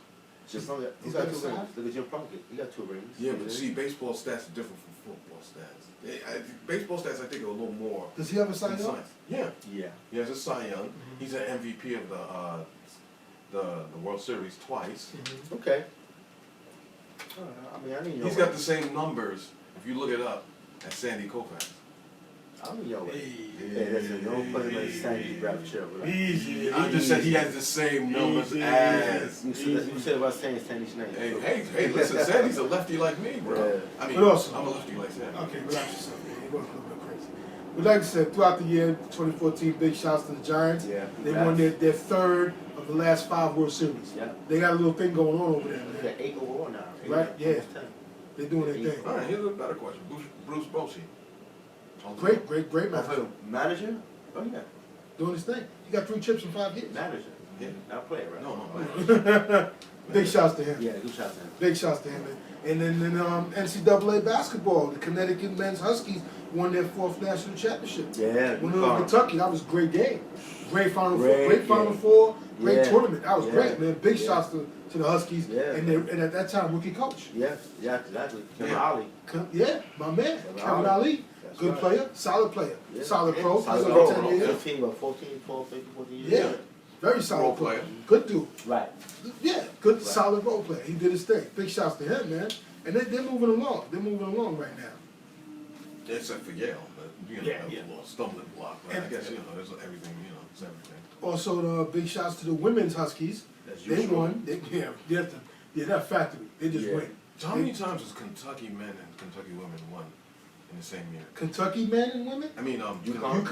Just look at, He's got got 2 the rings. size? Look at Jim Plunkett. He got 2 rings. Yeah, but see, baseball stats are different from football stats. Baseball stats, I think, are a little more Does he have a Cy Young? concise. Yeah, Yeah. he has a Cy Young. He's an MVP of the World Series twice. Mhm. Okay. I mean, I didn't know. He's got the same numbers, if you look it up, as Sandy Koufax. I don't know. Hey. Hey, listen, don't put him in the same grab chill. Right? Easy. I just said he has the same numbers Easy. as. You said about saying Sandy's name. Hey, listen, Sandy's a lefty like me, bro. Yeah. I mean, But also- I'm a lefty like Sandy. Okay, relax yourself, man. It was a little bit crazy. But like I said, throughout the year, 2014, big shouts to the Giants. Yeah. They won their third of the last 5 World Series. Yeah. They got a little thing going on over there, He man. got 8 overall now. Right, yeah. Almost 10. They're doing their thing. All right, here's a better question. Bruce Bochy. Great Oh, manager. Manager? Oh, yeah. Doing his thing. He got 3 chips in 5 years. Manager. Yeah. Not player, right? No. Big shouts to him. Yeah, good shot to him. Big shouts to him. And then NCAA basketball, the Connecticut men's Huskies won their 4th national championship. Yeah, When good they were call. in Kentucky, that was a great game. Great Final Four, Great great Final game. Four, great Yeah. tournament. That was Yeah. great, man. Big Yeah. shouts to the Huskies Yeah. and at that time rookie coach. Yeah, exactly. Kevin Yeah. Ali. Yeah, my man, Kevin Ali. That's Good right. player, solid player, Yeah. solid pro. Solid Played pro. over 10 years. 15, about 14, 12, 13, 14 years. Yeah, very solid Role pro. player. Good dude. Right. Yeah, good, Right. solid role player. He did his thing. Big shouts to him, man. And they're moving along. They're moving along right now. Except for Yale, but you know, Yeah, that was yeah. a little stumbling block. But I And- guess, you know, there's everything, you know, it's everything. Also, big shouts to the women's Huskies. That's They usual. won. That factory. They just Yeah. win. So how many times has Kentucky men and Kentucky women won in the same year? Kentucky men and women. I mean, UConn?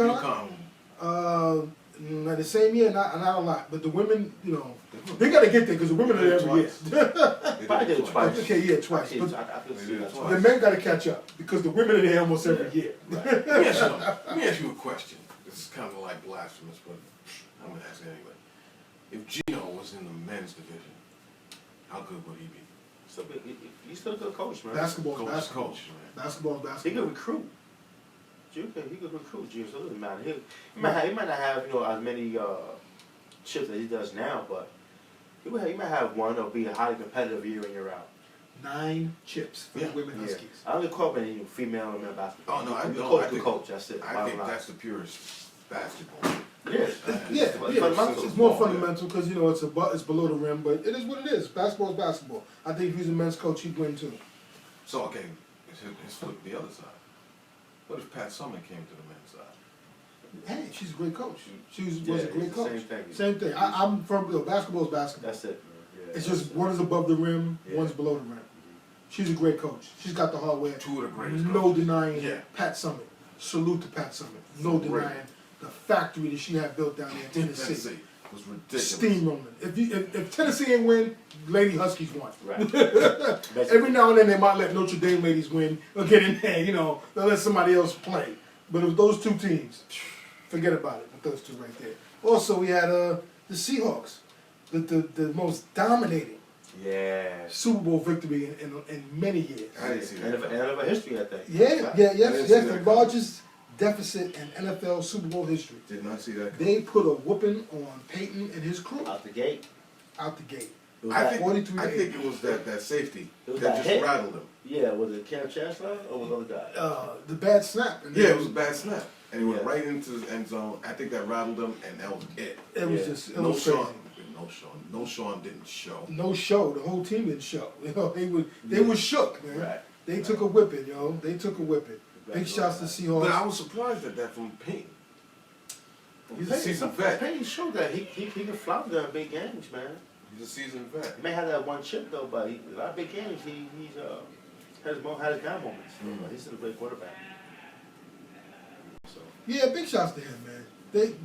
UConn. Not the same year, not a lot. But the women, you know, they got to get there because the women are there every year. They Probably did it twice. Okay, yeah, twice. I But could They see did that it twice. the men got to catch up because the women are there almost every year. Right. Let me ask you a question. This is kind of like blasphemous, but I'm going to ask it anyway. If Gino was in the men's division, how good would he be? So, he's still a good coach, man. Basketball, Coach, basketball, coach, man. basketball, He basketball. could recruit. He could recruit Gino, so it doesn't matter. He might not have, you know, as many chips as he does now, but he might have one that'll be a highly competitive year in, year out. 9 chips for Yeah. the women Yeah. Huskies. I don't get caught up in female and male basketball. Oh, no, I The don't. coach, I the think- coach, that's it. I bottom think line. that's the purest basketball. It is. Yeah, It's fundamental. it's more fundamental because you know it's below the rim, but it is what it is. Basketball is basketball. I think if he's a men's coach, he'd win too. So, okay, let's flip the other side. What if Pat Summitt came to the men's side? Hey, she's a great coach. She was Yeah, a great it's the coach. same thing. Same thing. I'm from basketball is basketball. That's it. Yeah, It's that's just it. one is above the rim, Yeah. one's below the rim. She's a great coach. She's got the hardware. 2 of the greatest No coaches. denying Yeah. Pat Summitt. Salute to Pat Summitt. No Great. denying the factory that she had built down there in Tennessee. Tennessee was ridiculous. Steamrolling. If Tennessee ain't win, Lady Huskies won. Right. Every now and then they might let Notre Dame ladies win or get in there, you know, they'll let somebody else play. But if those 2 teams, forget about it with those 2 right there. Also, we had the Seahawks. the most dominating Yeah. Super Bowl victory in many years. I didn't see that. And of a history, I think. Yeah, Right. yeah, I didn't yes, see the that coming. largest deficit in NFL Super Bowl history. Did not see that. They put a whooping on Peyton and his crew Out the gate. out the gate. It was I that, think, 43 I think it was that safety It was that that just hit. rattled him. yeah, was it Cam Chancellor or was the other guy? The bad snap. And Yeah, then it was a bad snap. And he went Yeah. right into the end zone. I think that rattled him, and that was it. It was Yeah. just it No was crazy. Sean. No Sean didn't show. No show. The whole team didn't show. You know, they were shook, man. Right. They took a whipping, yo. They took a whipping. Big shouts to Seahawks. But I was surprised at that from Payne. He's a seasoned Payton vet. showed that he can flop there in big games, man. He's a seasoned vet. He may have that one chip though, but a lot of big games he's had his down moments. But he's still a great quarterback. So Yeah, big shouts to him, man.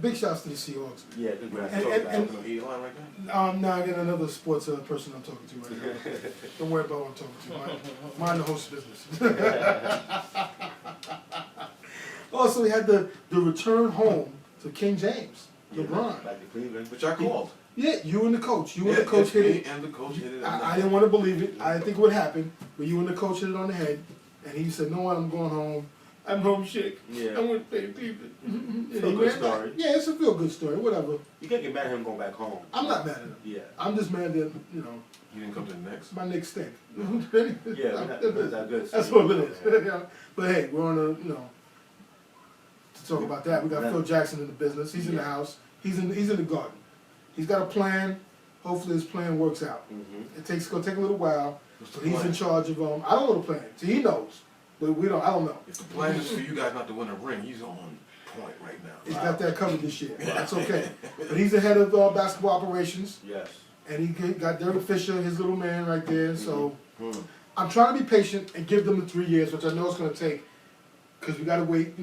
Big shouts to the Seahawks. yeah, good grab. And- No Eli right now? Now I got another sports person I'm talking to right now. Don't worry about what I'm talking to. Mind the host business. Also, we had the return home to King James, LeBron. Back to Cleveland. Which I called. Yeah, you and the coach. You and the coach hit it. And the coach hit it. I didn't want to believe it. I didn't think it would happen. But you and the coach hit it on the head. And he said, "No, what? I'm going home. I'm homesick. Yeah. I'm with the people." Feel good story. Yeah, it's a feel good story. Whatever. You can't get mad at him going back home. I'm not mad at him. Yeah. I'm just mad that, He didn't come to the next. my Knicks stink. Yeah, we're not that good. That's what it is. Yeah. But hey, we're on to talk about that. We got Phil Jackson in the business. He's in the house. He's in the garden. He's got a plan. Hopefully his plan works out. Mm-hmm. It's gonna take a little while. What's the But he's plan? in charge of I don't know the plan. See, he knows. But we don't. I don't know. If the plan is for you guys not to win a ring, he's on point right now. He's got that covered this year. That's okay. But he's the head of basketball operations, Yes. and he got Derek Fisher, his little man, right there. So Hmm. I'm trying to be patient and give them the 3 years, which I know it's going to take, because we got to wait.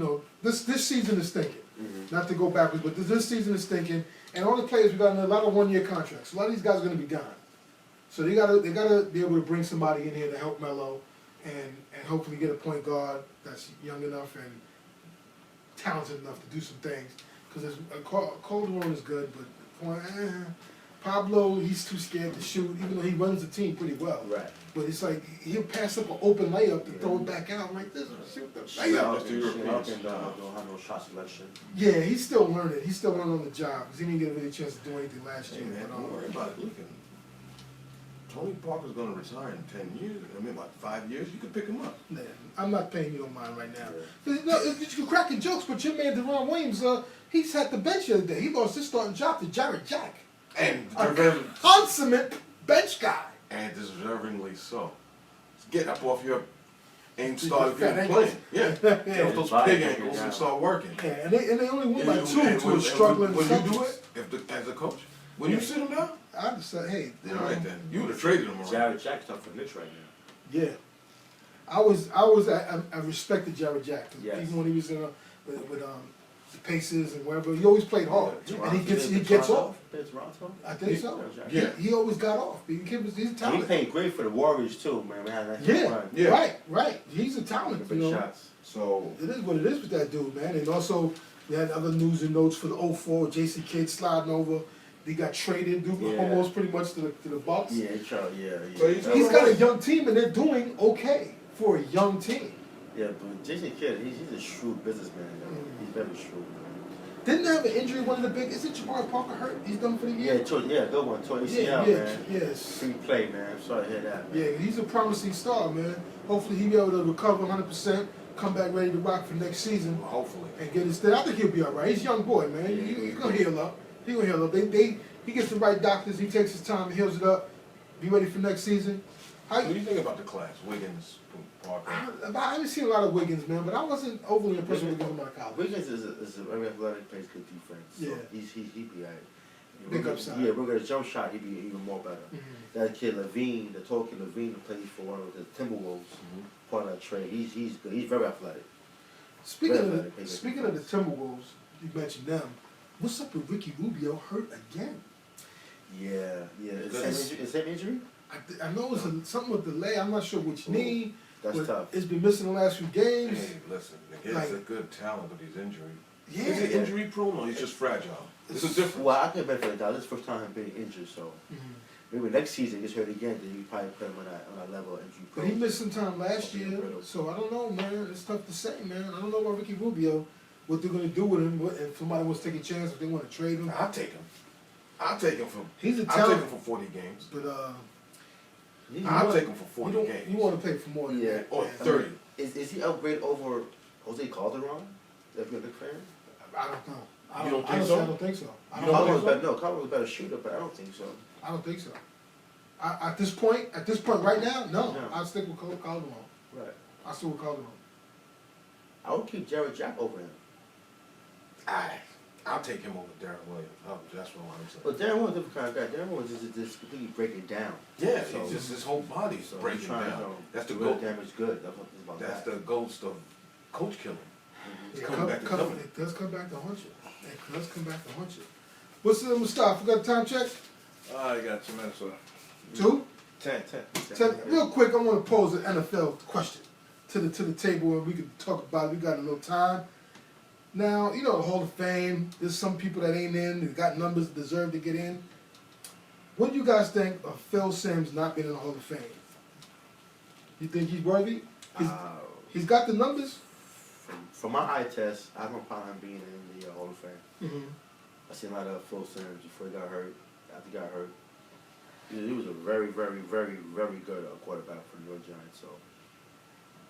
This season is thinking. Mm-hmm. Not to go backwards, but this season is thinking. And all the players, we got a lot of 1 year contracts. A lot of these guys are going to be gone. So they gotta be able to bring somebody in here to help Melo, and hopefully get a point guard that's young enough and talented enough to do some things. Because Calderon is good, but Pablo, he's too scared to shoot, even though he runs the team pretty well. Right. But it's like he'll pass up an open layup to throw it back out like this. Shoot the layup. That's the Europeans. Don't have no shot selection. Yeah, he's still learning. He's still learning on the job because he didn't get really a chance to do anything last Hey year. man, But, don't worry about it. Look, Tony Parker's gonna retire in 10 years. I mean, about 5 years. You can pick him up. man, I'm not paying you no mind right now. You're cracking jokes, but your man Deron Williams, he sat the bench the other day. He lost his starting job to Jared Jack, And a consummate bench guy. and deservingly so. Get up off your and start Fat getting ankles. playing. Yeah. Get off those Body pig ankles, ankles yeah. and start working. Yeah, and they only won by And two and to a when- struggling when you do Celtics. it, as a coach, when you sit him down, I just said, hey, then all right then. You would have traded him already. Jared Jack's up for Knicks right now. yeah. I respected Jared Jack. 'Cause Yes. even when he was in with the Pacers and wherever, he always played hard, and he gets off. Toronto? I think so. Yeah. He always got off. He's a And he talent. played great for the Warriors too, man. We had that Yeah, run. Yeah. right. He's a talent. Big shots. So It is what it is with that dude, man. And also, we had other news and notes for the 04, Jason Kidd sliding over. He got traded, Yeah. almost pretty much to the Bucks. Yeah, yeah. So he's- He's got a young team, and they're doing okay for a young team. Yeah, but Jason Kidd, he's a shrewd businessman. Though. He's very shrewd. Didn't have an injury, one of the big, isn't Jabari Parker hurt? He's done for the year? Good one. Tore ACL, yeah, man. yes. Free play, man. I'm sorry to hear that, man. Yeah, he's a promising star, man. Hopefully he'll be able to recover 100%, come back ready to rock for next season, hopefully. and get his I think he'll be all right. He's a young boy, man. He's going to heal up. He's going to heal up. He gets the right doctors. He takes his time, heals it up, be ready for next season. What do you think about the class? Wiggins, Parker. I haven't seen a lot of Wiggins, man, but I wasn't overly impressed with Wiggins in my college. Wiggins is a very athletic, plays good defense. So Yeah. he'd be alright. Big upside. Yeah, we're gonna jump shot. He'd be even more better. Mhm. That kid Levine, the tall kid Levine, who plays for one of the Timberwolves, part of that trade. He's good. He's very athletic. Speaking Very of athletic, the Timberwolves, you mentioned them. What's up with Ricky Rubio hurt again? Yeah. That's- Is that injury? I know it's something with the leg. I'm not sure which knee. That's but tough. It's been missing the last few games. Hey, listen, the kid's Like- a good talent, but he's injured. Yeah. Is he injury prone or he's just fragile? There's a difference. Well, I can benefit of the doubt. This is the first time him being injured, so maybe next season he gets hurt again, then you probably put him on that level of injury. But he missed some time last year, so I don't know, man. It's tough to say, man. I don't know about Ricky Rubio, what they're going to do with him. If somebody wants to take a chance, if they want to trade him. I'll take him. I'll take him for. He's a I'll talent. take him for 40 games. But I'll take him for 40 games. You want to pay for more than that. Or man. 30. Is he upgrade over Jose Calderon? If you're a big fan? I don't know. You don't think so? I don't think so. Calderon was a better shooter, but I don't think so. I don't think so. At this point, right now, no. I'll stick with Calderon. Right. I'll stick with Calderon. I would keep Jared Jack over him. I'll take him over Darren Williams. That's what I'm saying. But Darren Williams is a different kind of guy. Darren Williams is just completely breaking down. Yeah, So- it's just his whole body's So breaking he's trying down. to That's the real ghost. damage good. That's what it's about. That's the ghost of coach killing. It's Yeah, coming back to come. it does come back to haunt you. It does come back to haunt you. What's the Mustafa? We got a time check? I got 2 minutes left. 2? 10. Real quick, I want to pose an NFL question to the table, and we can talk about it. We got a little time. Now, you know, the Hall of Fame, there's some people that ain't in, that got numbers, deserve to get in. What do you guys think of Phil Simms not being in the Hall of Fame? You think he's worthy? He's got the numbers? From my eye test, I have no problem him being in the Hall of Fame. Mm-hmm. I seen a lot of Phil Simms before he got hurt. After he got hurt, he was a very, very, very, very good quarterback for the New York Giants. So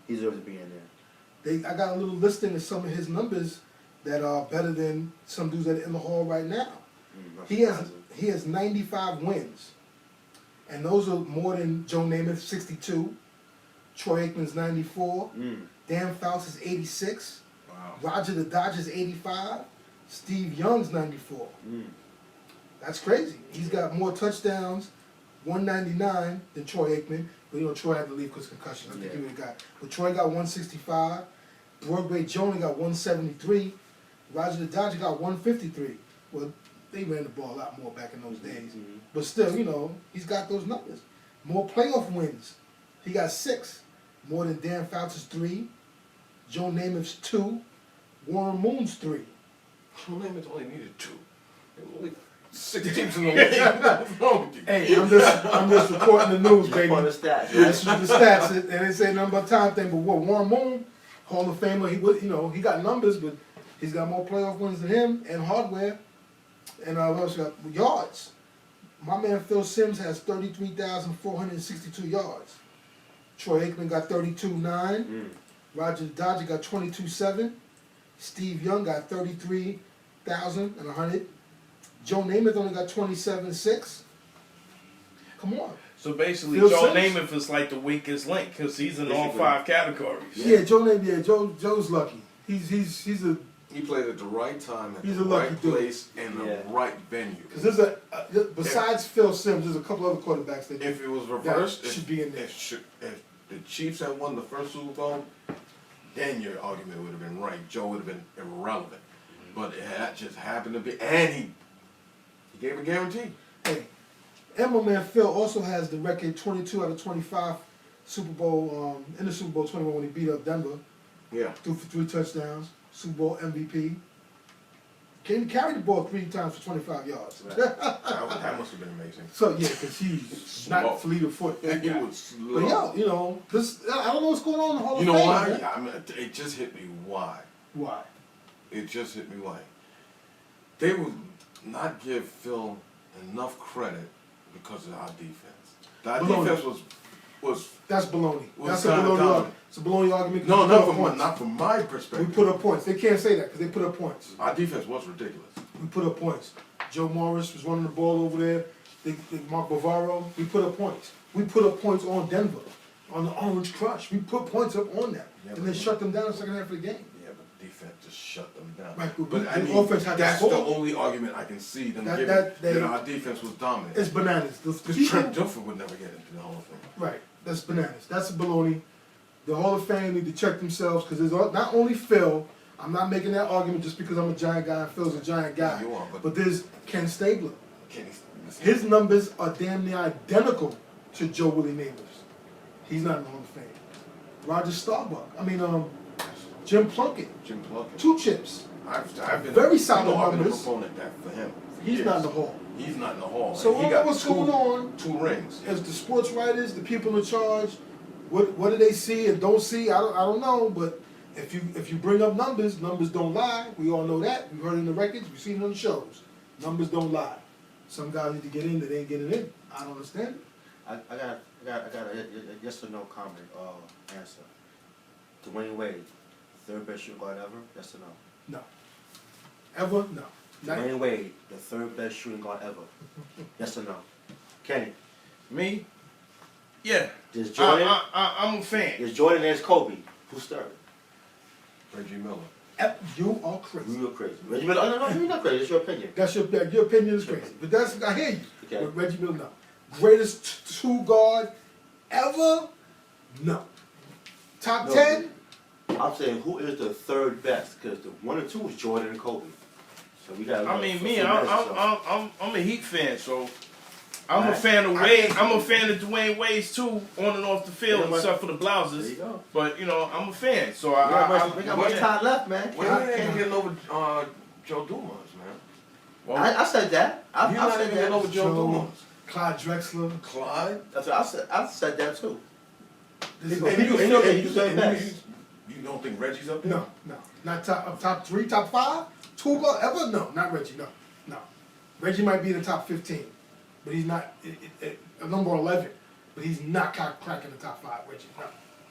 he deserves to be in there. I got a little listing of some of his numbers that are better than some dudes that are in the Hall right now. He has 95 wins, and those are more than Joe Namath 62, Troy Aikman's 94, Dan Fouts is 86, Wow. Roger the Dodger's 85, Steve Young's 94. That's crazy. He's got more touchdowns, 199, than Troy Aikman. But you know, Troy had to leave because concussion. I think he would have got. But Troy got 165. Broadway Jones got 173. Roger the Dodger got 153. Well, they ran the ball a lot more back in those days. But still, you know, he's got those numbers. More playoff wins. He got 6. More than Dan Fouts' 3. Joe Namath's 2. Warren Moon's 3. Joe Namath only needed 2. There were only 6 teams in the league. What's wrong with you? Hey, I'm just reporting the news, baby. On the stats, This is the stats, and they say nothing but time thing. But what Warren Moon, Hall of Famer, he got numbers, but he's got more playoff wins than him and hardware, and what else got yards. My man Phil Simms has 33,462 yards. Troy Aikman got 32.9. Roger Dodger got 22.7. Steve Young got 33,100. Joe Namath only got 27.6. Come on. So basically, Phil Joe Simms? Namath is like the weakest link because he's in all Basically. 5 categories. Yeah, Joe Namath. Yeah, Joe's lucky. He's a. He played at the right time, at He's the a lucky right dude. place, and the right venue. Because there's besides Phil Simms, there's a couple other quarterbacks that If it was reversed, that should be in there. if the Chiefs had won the first Super Bowl, then your argument would have been right. Joe would have been irrelevant. But it had just happened to be, and he gave a guarantee. Hey, and my man Phil also has the record 22 out of 25 Super Bowl in the Super Bowl 21 when he beat up Denver, Yeah. threw for 3 touchdowns, Super Bowl MVP. Carried the ball 3 times for 25 yards. That must have been amazing. So yeah, because he's not fleet of foot. And he But was slow. yeah, you know, I don't know what's going on in the Hall of You know Fame, why? man. I mean, it just hit me why. Why? It just hit me why. They would not give Phil enough credit because of our defense. Our Baloney. defense was That's baloney. Well, That's it's a not baloney common. argument. It's a baloney argument. no, We put up not points. from my We perspective. put up points. They can't say that because they put up points. Our defense was ridiculous. We put up points. Joe Morris was running the ball over there. Mark Bavaro. We put up points. We put up points on Denver, on the Orange Crush. We put points up on them, Yeah, and but- then shut them down in the second half of the game. Yeah, but defense just shut them down. Right, but but I the mean, offense had to that's score. the only argument I can see them That- giving that they- that our defense was dominant. It's bananas. The Because people- Trent Dilfer would never get into the Hall of Fame. Right. That's bananas. That's a baloney. The Hall of Fame need to check themselves because there's not only Phil. I'm not making that argument just because I'm a Giant guy and Phil's a Giant guy. You are, but there's Ken Stabler. Kenny, His numbers are damn near identical to Joe Willie Namath's. He's not in the Hall of Fame. Roger Starbuck. Jim Plunkett. Jim Plunkett. 2 chips. I've been Very solid I've been a numbers. proponent that for him. for He's years. not in the hall. He's not in the hall. So And he I don't got know what's going on. 2 rings. As the sports writers, the people in charge, what do they see and don't see? I don't know. But if you bring up numbers, numbers don't lie. We all know that. We've heard it in the records. We've seen it on the shows. Numbers don't lie. Some guys need to get in that ain't getting in. I don't understand. I got a yes or no comment answer. Dwayne Wade, third best shooting guard ever? Yes or no? No. Ever? No. Not, Dwayne Wade, the third best shooting guard ever? Yes or no? Kenny, Me? Yeah. there's Jordan. I'm a fan. There's Jordan. There's Kobe. Who's third? Reggie Miller. you are crazy. Real crazy. Reggie Miller. Oh, no, you're not crazy. It's your opinion. That's your opinion is crazy. But that's I hear you. Okay. But Reggie Miller, no. Greatest two guard ever? No. Top No. 10? I'm saying who is the third best? Because the 1 and 2 is Jordan and Kobe. So we got. I mean, me, I'm a Heat fan, so I'm a Right. fan of Wade. I'm a fan of Dwayne Wade's too, on and off the field, Yeah, but- except for the There blouses. you go. But you know, I'm a fan, so We got much yeah. time left, man. Well, you ain't even getting over Joe Dumars, man. Well, I said that. I You're not said even getting over that. Joe Joe. Dumars. Clyde Drexler. Clyde. That's what I said. I said that too. This And is- you said best. You don't think Reggie's up there? No. Not top 3, top 5? Two guard ever? No, not Reggie. No. Reggie might be in the top 15, but he's not number 11. But he's not cracking the top 5. Reggie,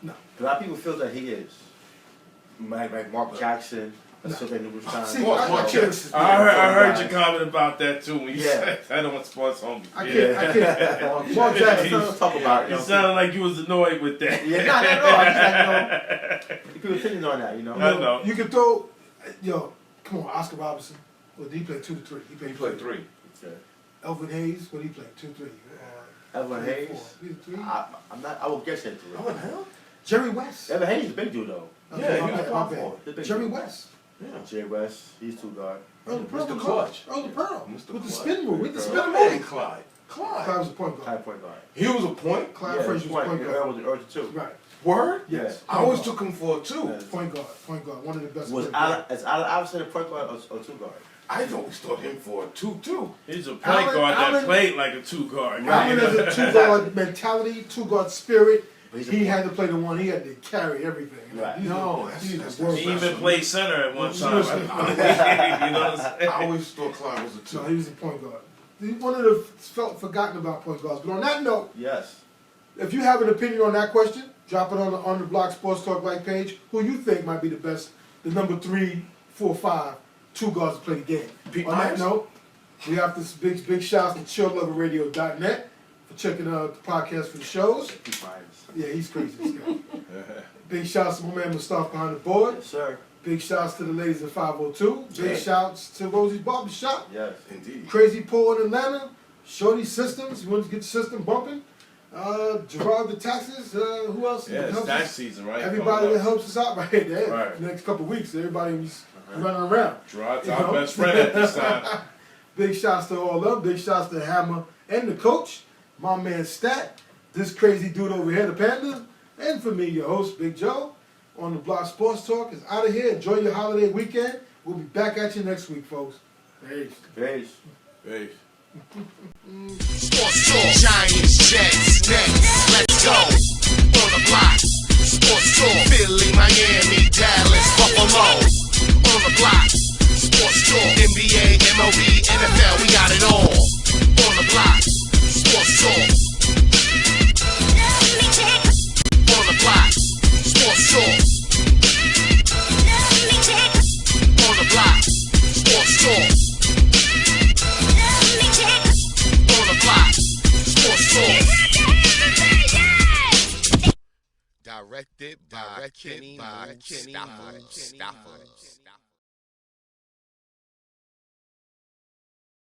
no. A lot of people feel that he is. Like Mark Jackson. That's what they knew was time. See, Mark I Jackson. can't. I heard your comment about that too when you Yeah. said I don't want sports homies. I Yeah. can't. Mark Jackson. Let's talk about it. You sounded like you was annoyed with that. Yeah, no. I just like, people opinion on that, you know. I know. You can throw, come on, Oscar Robertson. Well, he played 2 to 3. He played 3. Okay. Elvin Hayes, what he played? 2 3. Evan Hayes. 3. I will guess him Oh, three. the hell? Jerry West. Evan Hayes is a big dude though. Yeah, he was My a power bad. forward. He's a big Jerry dude. West. Yeah. Jay West, he's 2 guard. Earl the Pearl. Mr. Clutch. Earl the Pearl. Mr. With the Clutch. spin move. With the spin Hey, move. Clyde. Clyde was a point guard. High point guard. He was a point. Clyde Yeah, Frazier was a point Earl guard. was the Earl too. Right. Word? Yes. I always took him for a 2. Yes. Point guard. One of the best. Was point guards. Allen Iverson a point guard or 2 guard? I always thought him for a 2 too. He's a point Allen- guard that Allen- played like a 2 guard. Allen has a 2 guard mentality, 2 guard spirit. But he's a He point- had to play the one. He had to carry everything. Right. He's No, a- that's- he's that's- a world He class. even played center at one time. Seriously. you know what I'm saying? I always thought Clyde was a 2. No, he was a point guard. He's one of the forgotten about point guards. But on that note, Yes. if you have an opinion on that question, drop it on the Block Sports Talk like page. Who you think might be the best, the number 3, 4, 5, 2 guards to play the game. Pete On Myers? that note, we have this big shouts to chillloverradio.net for checking out the podcast for the shows. Pete Myers. Yeah, he's crazy. This guy. Big shouts to my man Mustafa behind the board. Yes, sir. Big shouts to the ladies at 502. Big Yeah. shouts to Rosie's Barbershop. Yes. Indeed. Crazy Paul in Atlanta. Shorty Systems. You want to get the system bumping? Gerard the Taxes. Who else? Yeah, it's helps tax us? season, right? Everybody Coming that up. helps us out right there. Right. Next couple of weeks, everybody was running around. Gerard's You our know? best friend at this time. Big shouts to all of them. Big shouts to Hammer and the coach. My man Stat. This crazy dude over here, the Panda. And for me, your host, Big Joe. On the Block Sports Talk is out of here. Enjoy your holiday weekend. We'll be back at you next week, folks. Peace. Peace. Hey. Sports Talk, Giants, Jets, Nets, let's go. On the block, Sports Talk, Philly, Miami, Dallas, Buffalo. On the block, Sports Talk, NBA, MLB, NFL, we got it all. On the block, Sports Talk. On the block, Sports Talk. On the block, Sports Talk. On the block, Sports Talk. Directed by Kenny Stafford.